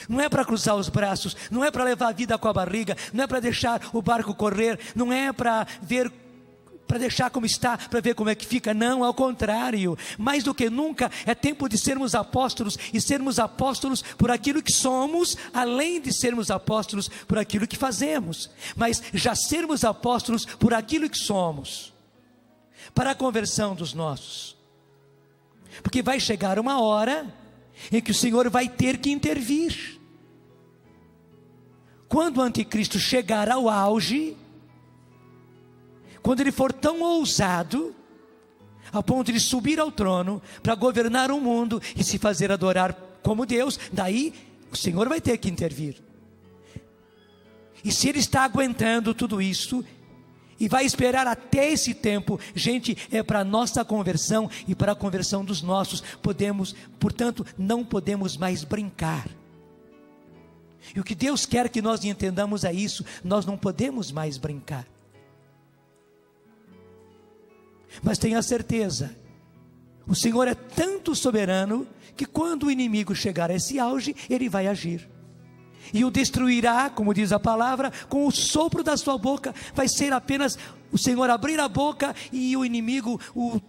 Não é para cruzar os braços, não é para levar a vida com a barriga, não é para deixar o barco correr, não é para ver, para deixar como está, para ver como é que fica. Não, ao contrário, mais do que nunca é tempo de sermos apóstolos, e sermos apóstolos por aquilo que somos, além de sermos apóstolos por aquilo que fazemos, mas já sermos apóstolos por aquilo que somos, para a conversão dos nossos. Porque vai chegar uma hora em que o Senhor vai ter que intervir. Quando o anticristo chegar ao auge, quando ele for tão ousado, a ponto de subir ao trono, para governar o mundo e se fazer adorar como Deus, daí o Senhor vai ter que intervir. E se ele está aguentando tudo isso, e vai esperar até esse tempo, gente, é para a nossa conversão e para a conversão dos nossos. Portanto, não podemos mais brincar. E o que Deus quer que nós entendamos é isso: nós não podemos mais brincar. Mas tenha certeza, o Senhor é tanto soberano, que quando o inimigo chegar a esse auge, Ele vai agir. E o destruirá, como diz a palavra, com o sopro da sua boca. Vai ser apenas o Senhor abrir a boca, e o inimigo, o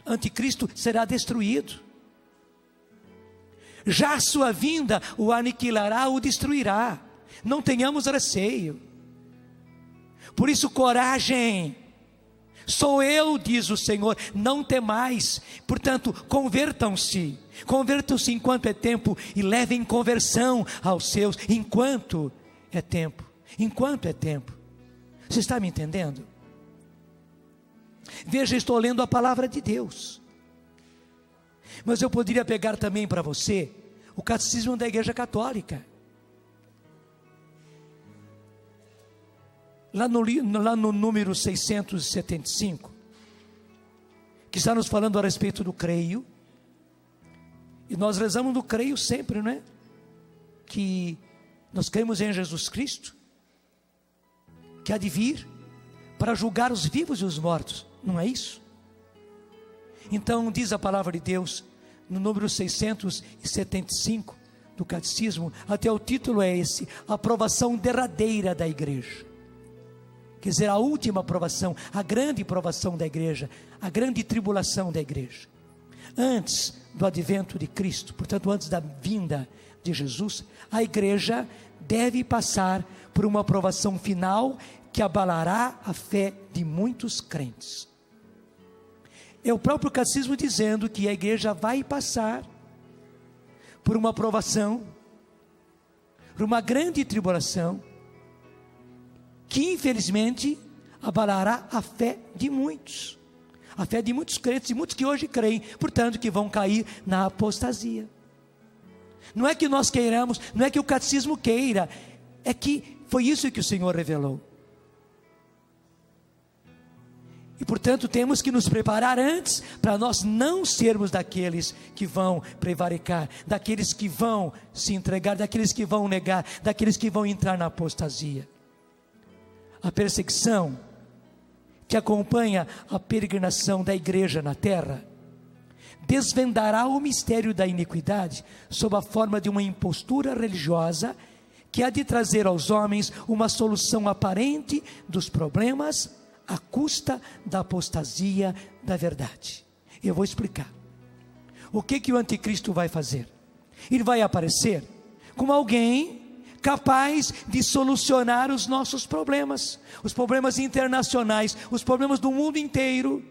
anticristo, será destruído. Já a sua vinda o aniquilará, o destruirá. Não tenhamos receio. Por isso, coragem. Sou eu, diz o Senhor, não temais. Portanto, convertam-se enquanto é tempo, e levem conversão aos seus, enquanto é tempo. Você está me entendendo? Veja, estou lendo a palavra de Deus, mas eu poderia pegar também para você o catecismo da Igreja Católica. Lá no número 675, que está nos falando a respeito do creio. E nós rezamos no creio sempre, não é? Que nós cremos em Jesus Cristo, que há de vir para julgar os vivos e os mortos, não é isso? Então diz a palavra de Deus, no número 675 do catecismo, até o título é esse: a aprovação derradeira da igreja. Quer dizer, a última aprovação, a grande provação da igreja, a grande tribulação da igreja. Antes do advento de Cristo, portanto antes da vinda de Jesus, a igreja deve passar por uma aprovação final que abalará a fé de muitos crentes. É o próprio catecismo dizendo que a igreja vai passar por uma aprovação, por uma grande tribulação, que infelizmente abalará a fé de muitos. A fé de muitos crentes, e muitos que hoje creem, portanto que vão cair na apostasia. Não é que nós queiramos, não é que o catecismo queira, é que foi isso que o Senhor revelou. E portanto temos que nos preparar antes, para nós não sermos daqueles que vão prevaricar, daqueles que vão se entregar, daqueles que vão negar, daqueles que vão entrar na apostasia. A perseguição que acompanha a peregrinação da igreja na terra desvendará o mistério da iniquidade sob a forma de uma impostura religiosa que há de trazer aos homens uma solução aparente dos problemas à custa da apostasia da verdade. Eu vou explicar. O que o anticristo vai fazer? Ele vai aparecer como alguém capaz de solucionar os nossos problemas, os problemas internacionais, os problemas do mundo inteiro,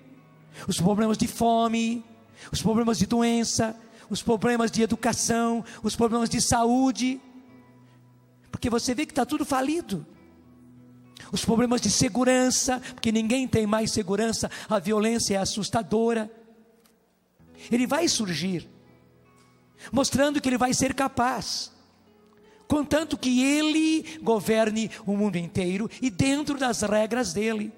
os problemas de fome, os problemas de doença, os problemas de educação, os problemas de saúde, porque você vê que está tudo falido. Os problemas de segurança, porque ninguém tem mais segurança, a violência é assustadora. Ele vai surgir, mostrando que ele vai ser capaz, contanto que ele governe o mundo inteiro e dentro das regras dele.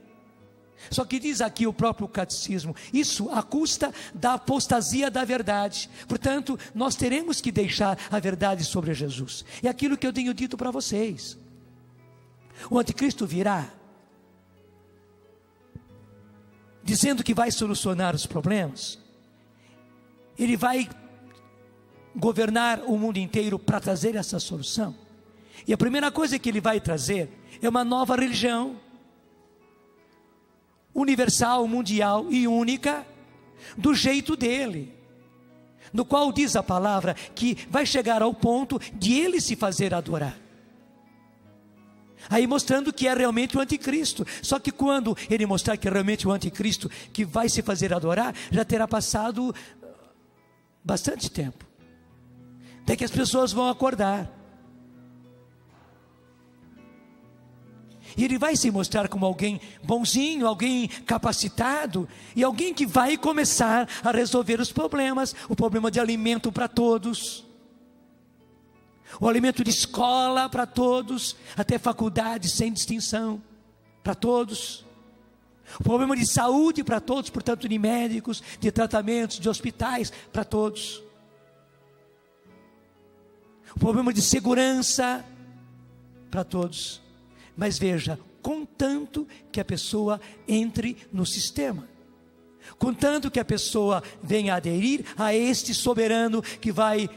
Só que diz aqui o próprio catecismo, isso à custa da apostasia da verdade. Portanto, nós teremos que deixar a verdade sobre Jesus. É aquilo que eu tenho dito para vocês. O anticristo virá, dizendo que vai solucionar os problemas. Ele vai governar o mundo inteiro para trazer essa solução. E a primeira coisa que ele vai trazer é uma nova religião, universal, mundial e única, do jeito dele, no qual diz a palavra que vai chegar ao ponto de ele se fazer adorar. Aí mostrando que é realmente o anticristo. Só que quando ele mostrar que é realmente o anticristo que vai se fazer adorar, já terá passado bastante tempo, até que as pessoas vão acordar. E ele vai se mostrar como alguém bonzinho, alguém capacitado, e alguém que vai começar a resolver os problemas, o problema de alimento para todos, o alimento de escola para todos, até faculdade sem distinção, para todos, o problema de saúde para todos, portanto de médicos, de tratamentos, de hospitais para todos, o problema de segurança para todos. Mas veja, contanto que a pessoa entre no sistema, contanto que a pessoa venha aderir a este soberano que vai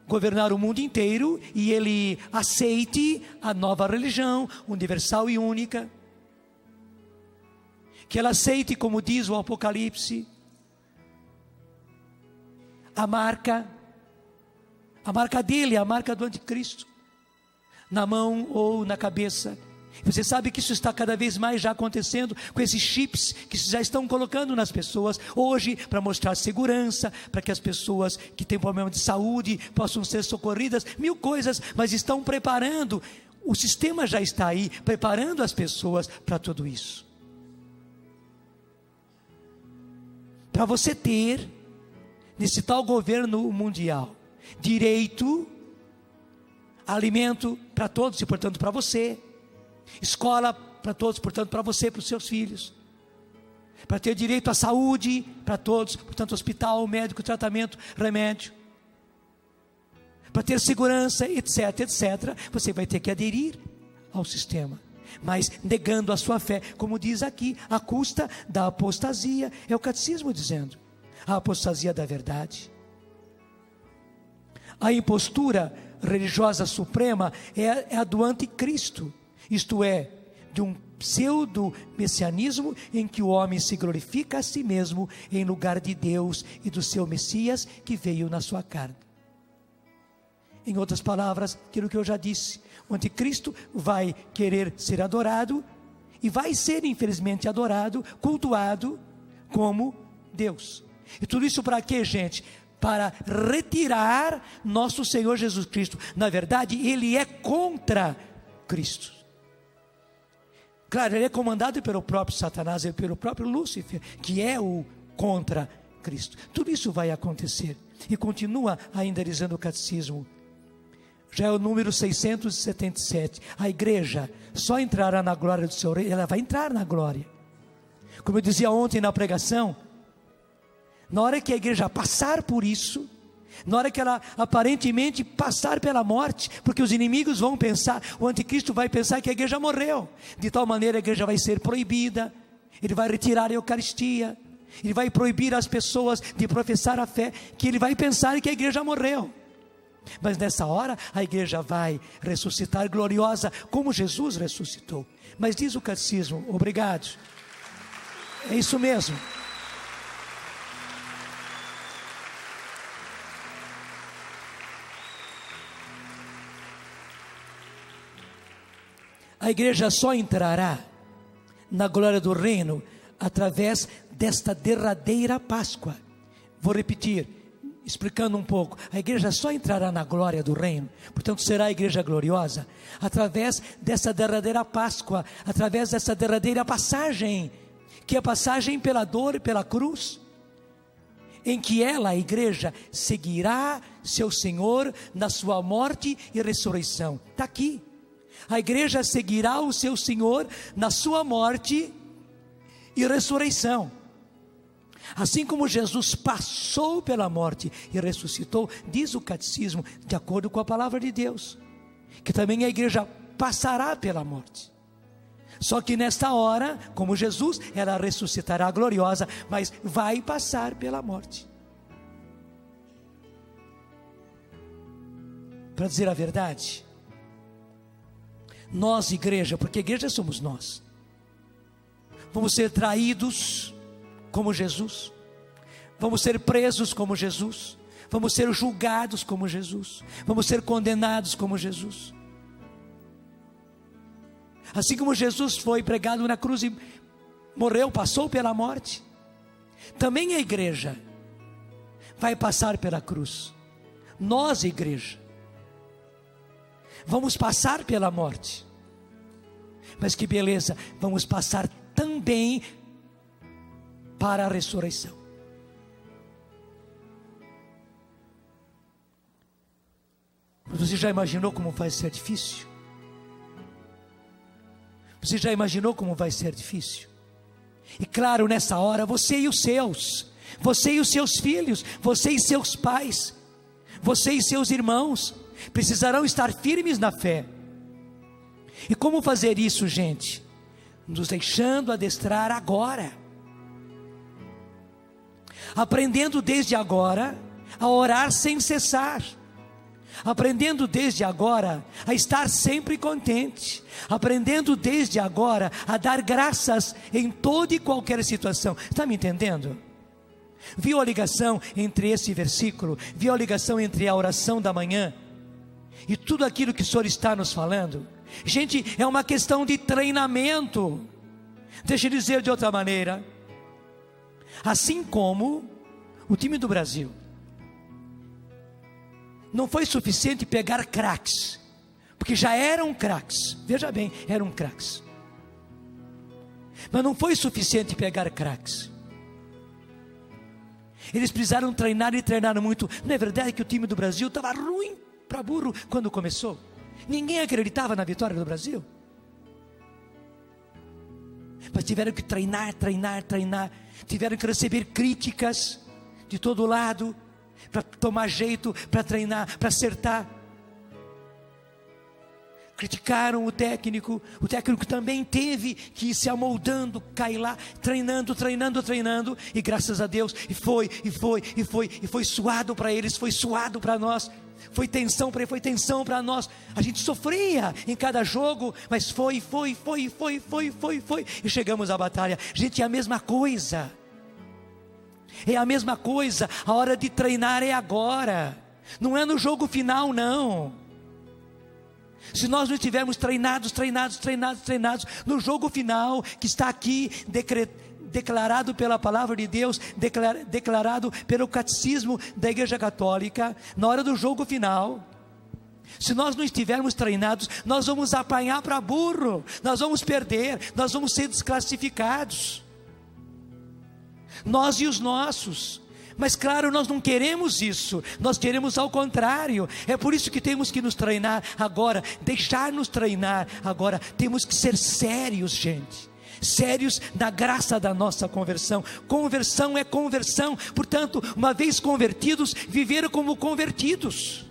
governar o mundo inteiro, e ele aceite a nova religião universal e única, que ela aceite, como diz o Apocalipse, a marca dele, a marca do anticristo, na mão ou na cabeça. Você sabe que isso está cada vez mais já acontecendo com esses chips que já estão colocando nas pessoas hoje, para mostrar segurança, para que as pessoas que têm problema de saúde possam ser socorridas, mil coisas, mas estão preparando, o sistema já está aí, preparando as pessoas para tudo isso. Para você ter, nesse tal governo mundial, direito a alimento para todos e portanto para você, escola para todos, portanto para você e para os seus filhos, para ter direito à saúde para todos, portanto hospital, médico, tratamento, remédio, para ter segurança, etc, etc, você vai ter que aderir ao sistema, mas negando a sua fé, como diz aqui, à custa da apostasia. É o catecismo dizendo, a apostasia da verdade. A impostura religiosa suprema é a do anticristo, isto é, de um pseudo-messianismo em que o homem se glorifica a si mesmo em lugar de Deus e do seu Messias que veio na sua carne. Em outras palavras, aquilo que eu já disse, o anticristo vai querer ser adorado e vai ser infelizmente adorado, cultuado como Deus. E tudo isso para quê, gente? Para retirar nosso Senhor Jesus Cristo. Na verdade, ele é contra Cristo. Claro, ele é comandado pelo próprio Satanás e pelo próprio Lúcifer, que é o contra Cristo. Tudo isso vai acontecer. E continua ainda dizendo o catecismo, já é o número 677, a igreja só entrará na glória do seu rei, ela vai entrar na glória. Como eu dizia ontem na pregação, na hora que a igreja passar por isso, na hora que ela aparentemente passar pela morte, porque os inimigos vão pensar, o anticristo vai pensar que a igreja morreu, de tal maneira a igreja vai ser proibida, ele vai retirar a Eucaristia, ele vai proibir as pessoas de professar a fé, que ele vai pensar que a igreja morreu. Mas nessa hora a igreja vai ressuscitar gloriosa, como Jesus ressuscitou. Mas diz o catecismo, obrigado, é isso mesmo. A igreja só entrará na glória do reino através desta derradeira Páscoa. Vou repetir, explicando um pouco. A igreja só entrará na glória do reino, portanto será a igreja gloriosa, através dessa derradeira Páscoa, através dessa derradeira passagem, que é a passagem pela dor e pela cruz, em que ela, a igreja, seguirá seu Senhor na sua morte e ressurreição. Está aqui. A igreja seguirá o seu Senhor na sua morte e ressurreição. Assim como Jesus passou pela morte e ressuscitou, diz o catecismo, de acordo com a palavra de Deus, que também a igreja passará pela morte. Só que nesta hora, como Jesus, ela ressuscitará gloriosa, mas vai passar pela morte. Para dizer a verdade, nós, igreja, porque igreja somos nós, vamos ser traídos como Jesus, vamos ser presos como Jesus, vamos ser julgados como Jesus, vamos ser condenados como Jesus. Assim como Jesus foi pregado na cruz e morreu, passou pela morte, também a igreja vai passar pela cruz. Nós, igreja, vamos passar pela morte, mas que beleza, vamos passar também para a ressurreição. Você já imaginou como vai ser difícil? Você já imaginou como vai ser difícil? E claro, nessa hora, você e os seus filhos, você e seus pais, você e seus irmãos, precisarão estar firmes na fé. E como fazer isso, gente? Nos deixando adestrar agora, aprendendo desde agora a orar sem cessar, aprendendo desde agora a estar sempre contente, aprendendo desde agora a dar graças em toda e qualquer situação. Está me entendendo? Viu a ligação entre esse versículo? Viu a ligação entre a oração da manhã e tudo aquilo que o Senhor está nos falando? Gente, é uma questão de treinamento. Deixa eu dizer de outra maneira, assim como o time do Brasil, não foi suficiente pegar craques, porque já eram craques, veja bem, eram craques, mas não foi suficiente pegar craques, eles precisaram treinar e treinaram muito. Não é verdade que o time do Brasil estava ruim para burro quando começou? Ninguém acreditava na vitória do Brasil, mas tiveram que treinar, tiveram que receber críticas de todo lado, para tomar jeito, para treinar, para acertar. Criticaram o técnico também teve que ir se amoldando, cair lá, treinando, e graças a Deus, e foi suado para eles, foi suado para nós, foi tensão para ele, foi tensão para nós. A gente sofria em cada jogo, mas foi, e chegamos à batalha. Gente, é a mesma coisa. É a mesma coisa, a hora de treinar é agora, não é no jogo final não. Se nós não estivermos treinados no jogo final, que está aqui declarado pela palavra de Deus, declarado pelo catecismo da Igreja Católica, na hora do jogo final, se nós não estivermos treinados, nós vamos apanhar para burro, nós vamos perder, nós vamos ser desclassificados, nós e os nossos. Mas claro, nós não queremos isso, nós queremos ao contrário. É por isso que temos que nos treinar agora, deixar nos treinar agora. Temos que ser sérios, gente, sérios na graça da nossa conversão. Conversão é conversão, portanto, uma vez convertidos, viveram como convertidos,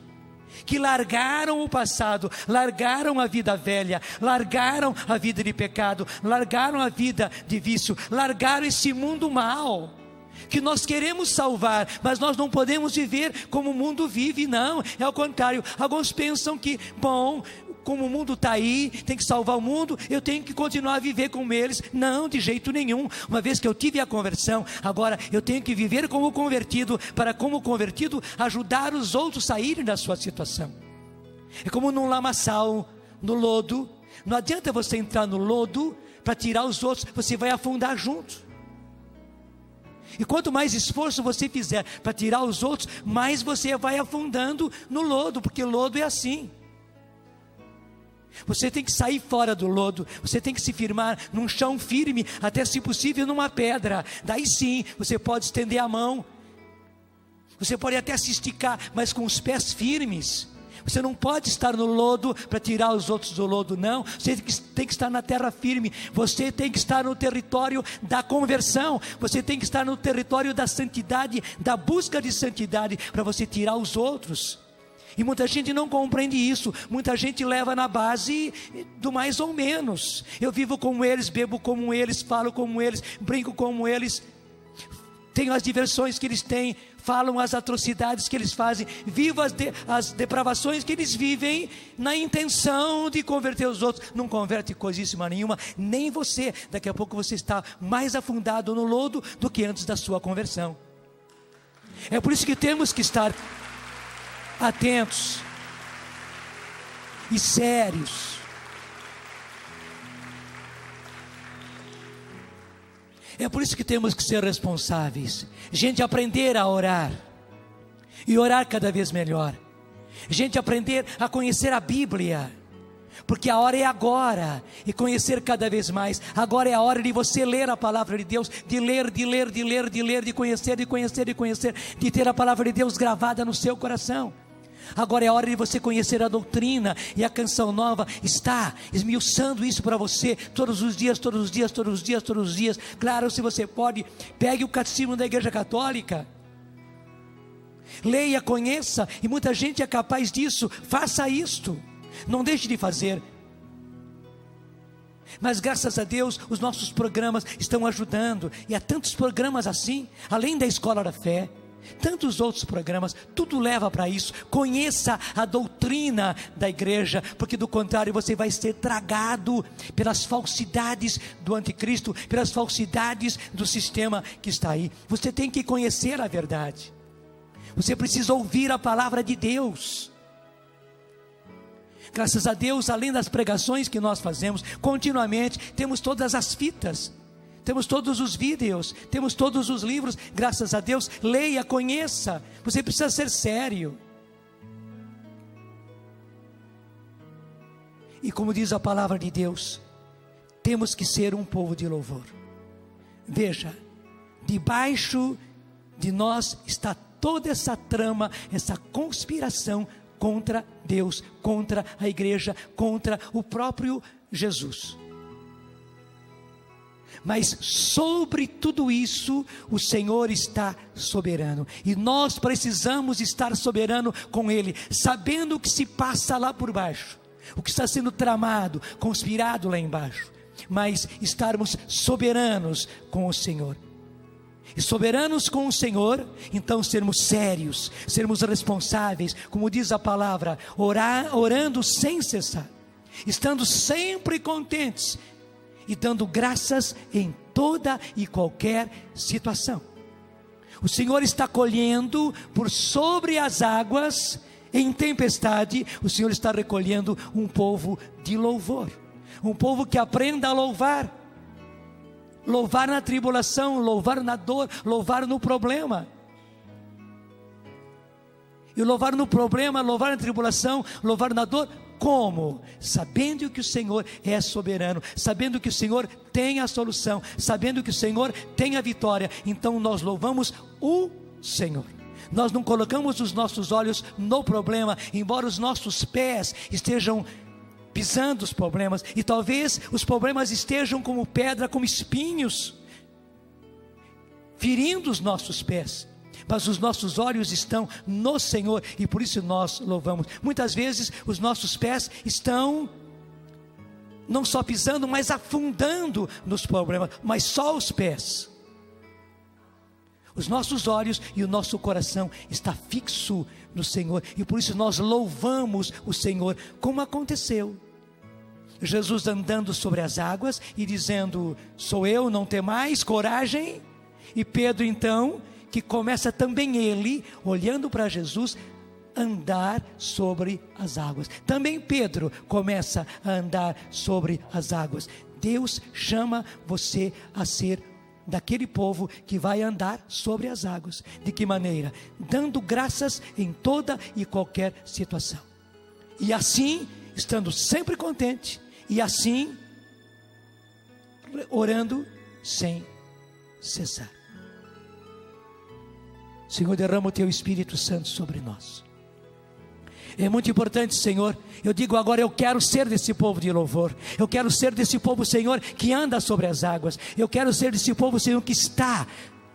que largaram o passado, largaram a vida velha, largaram a vida de pecado, largaram a vida de vício, largaram esse mundo mau, que nós queremos salvar, mas nós não podemos viver como o mundo vive, não, é ao contrário. Alguns pensam que, bom, como o mundo está aí, tem que salvar o mundo, eu tenho que continuar a viver com eles. Não, de jeito nenhum. Uma vez que eu tive a conversão, agora eu tenho que viver como convertido, para como convertido ajudar os outros a saírem da sua situação. É como num lamaçal, no lodo, Não adianta você entrar no lodo para tirar os outros, você vai afundar junto. E quanto mais esforço você fizer para tirar os outros, mais você vai afundando no lodo, porque lodo é assim. Você tem que sair fora do lodo, você tem que se firmar num chão firme, até se possível numa pedra. Daí sim, você pode estender a mão, você pode até se esticar, mas com os pés firmes. Você não pode estar no lodo para tirar os outros do lodo, não. Você tem que estar na terra firme. Você tem que estar no território da conversão. Você tem que estar no território da santidade, da busca de santidade, para você tirar os outros. E muita gente não compreende isso. Muita gente leva na base do mais ou menos. Eu vivo como eles, bebo como eles, falo como eles, brinco como eles, tenho as diversões que eles têm, falam as atrocidades que eles fazem, vivo as depravações que eles vivem, na intenção de converter os outros. Não converte coisíssima nenhuma, nem você. Daqui a pouco você está mais afundado no lodo do que antes da sua conversão. É por isso que temos que estar atentos e sérios. É por isso que temos que ser responsáveis. Gente, aprender a orar e orar cada vez melhor. Gente, aprender a conhecer a Bíblia, porque a hora é agora, e conhecer cada vez mais. Agora é a hora de você ler a palavra de Deus, de ler, de conhecer, de ter a palavra de Deus gravada no seu coração. Agora é a hora de você conhecer a doutrina, e a Canção Nova está esmiuçando isso para você, todos os dias. Claro, se você pode, pegue o catecismo da Igreja Católica, leia, conheça, e muita gente é capaz disso. Faça isto, não deixe de fazer. Mas graças a Deus, os nossos programas estão ajudando, e há tantos programas assim, além da Escola da Fé, tantos outros programas, tudo leva para isso. Conheça a doutrina da igreja, porque do contrário você vai ser tragado pelas falsidades do anticristo, pelas falsidades do sistema que está aí. Você tem que conhecer a verdade, você precisa ouvir a palavra de Deus. Graças a Deus, além das pregações que nós fazemos continuamente, temos todas as fitas, temos todos os vídeos, temos todos os livros. Graças a Deus, leia, conheça. Você precisa ser sério. E como diz a palavra de Deus, temos que ser um povo de louvor. Veja, debaixo de nós está toda essa trama, essa conspiração contra Deus, contra a igreja, contra o próprio Jesus. Mas sobre tudo isso, o Senhor está soberano, e nós precisamos estar soberano com Ele, sabendo o que se passa lá por baixo, o que está sendo tramado, conspirado lá embaixo, mas estarmos soberanos com o Senhor. E soberanos com o Senhor, então sermos sérios, sermos responsáveis, como diz a palavra, orando sem cessar, estando sempre contentes e dando graças em toda e qualquer situação. O Senhor está colhendo por sobre as águas, em tempestade. O Senhor está recolhendo um povo de louvor, um povo que aprenda a louvar. Louvar na tribulação, louvar na dor, louvar no problema. E louvar no problema, louvar na tribulação, louvar na dor. Como? Sabendo que o Senhor é soberano, sabendo que o Senhor tem a solução, sabendo que o Senhor tem a vitória. Então nós louvamos o Senhor. Nós não colocamos os nossos olhos no problema, embora os nossos pés estejam pisando os problemas, e talvez os problemas estejam como pedra, como espinhos, ferindo os nossos pés, mas os nossos olhos estão no Senhor, e por isso nós louvamos. Muitas vezes os nossos pés estão não só pisando, mas afundando nos problemas, mas só os pés. Os nossos olhos e o nosso coração está fixo no Senhor, e por isso nós louvamos o Senhor, como aconteceu Jesus andando sobre as águas e dizendo: sou eu, não temais, coragem. E Pedro então, que começa também ele, olhando para Jesus, andar sobre as águas. Também Pedro começa a andar sobre as águas. Deus chama você a ser daquele povo que vai andar sobre as águas. De que maneira? Dando graças em toda e qualquer situação. E assim, estando sempre contente, e assim, orando sem cessar. Senhor, derrama o teu Espírito Santo sobre nós. É muito importante, Senhor. Eu digo agora, eu quero ser desse povo de louvor. Eu quero ser desse povo, Senhor, que anda sobre as águas. Eu quero ser desse povo, Senhor, que está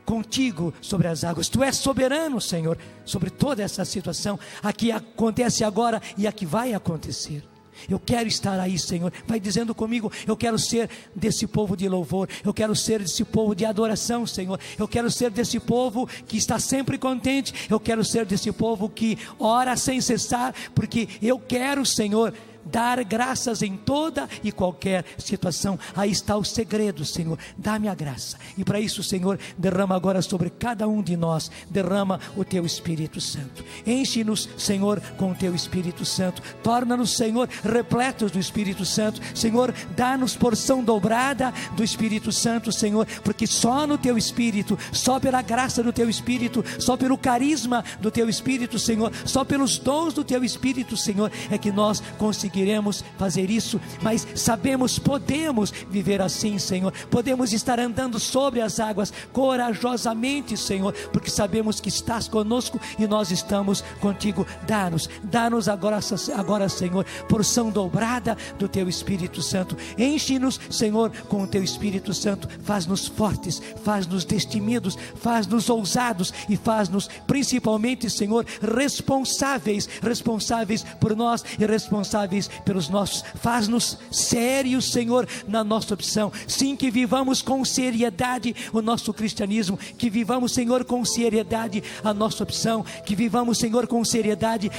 contigo sobre as águas. Tu és soberano, Senhor, sobre toda essa situação. A que acontece agora e a que vai acontecer. Eu quero estar aí, Senhor. Vai dizendo comigo, eu quero ser desse povo de louvor. Eu quero ser desse povo de adoração, Senhor. Eu quero ser desse povo que está sempre contente. Eu quero ser desse povo que ora sem cessar, porque eu quero, Senhor, dar graças em toda e qualquer situação. Aí está o segredo, Senhor. Dá-me a graça. E para isso, Senhor, derrama agora sobre cada um de nós. Derrama o teu Espírito Santo. Enche-nos, Senhor, com o teu Espírito Santo. Torna-nos, Senhor, repletos do Espírito Santo. Senhor, dá-nos porção dobrada do Espírito Santo, Senhor, porque só no teu Espírito, só pela graça do teu Espírito, só pelo carisma do teu Espírito, Senhor, só pelos dons do teu Espírito, Senhor, é que nós conseguiremos fazer isso. Mas sabemos, podemos viver assim, Senhor. Podemos estar andando sobre as águas corajosamente, Senhor, porque sabemos que estás conosco e nós estamos contigo. Dá-nos agora, Senhor, porção dobrada do teu Espírito Santo. Enche-nos, Senhor, com o teu Espírito Santo. Faz-nos fortes, faz-nos destemidos, faz-nos ousados e faz-nos principalmente, Senhor, responsáveis por nós e responsáveis pelos nossos. Faz-nos sérios, Senhor, na nossa opção. Sim, que vivamos com seriedade o nosso cristianismo, que vivamos, Senhor, com seriedade a nossa opção, que vivamos, Senhor, com seriedade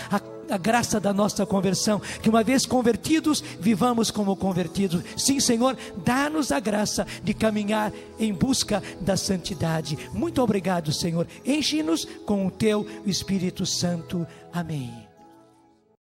a graça da nossa conversão, que uma vez convertidos, vivamos como convertidos. Sim, Senhor, dá-nos a graça de caminhar em busca da santidade. Muito obrigado, Senhor. Enche-nos com o teu Espírito Santo. Amém.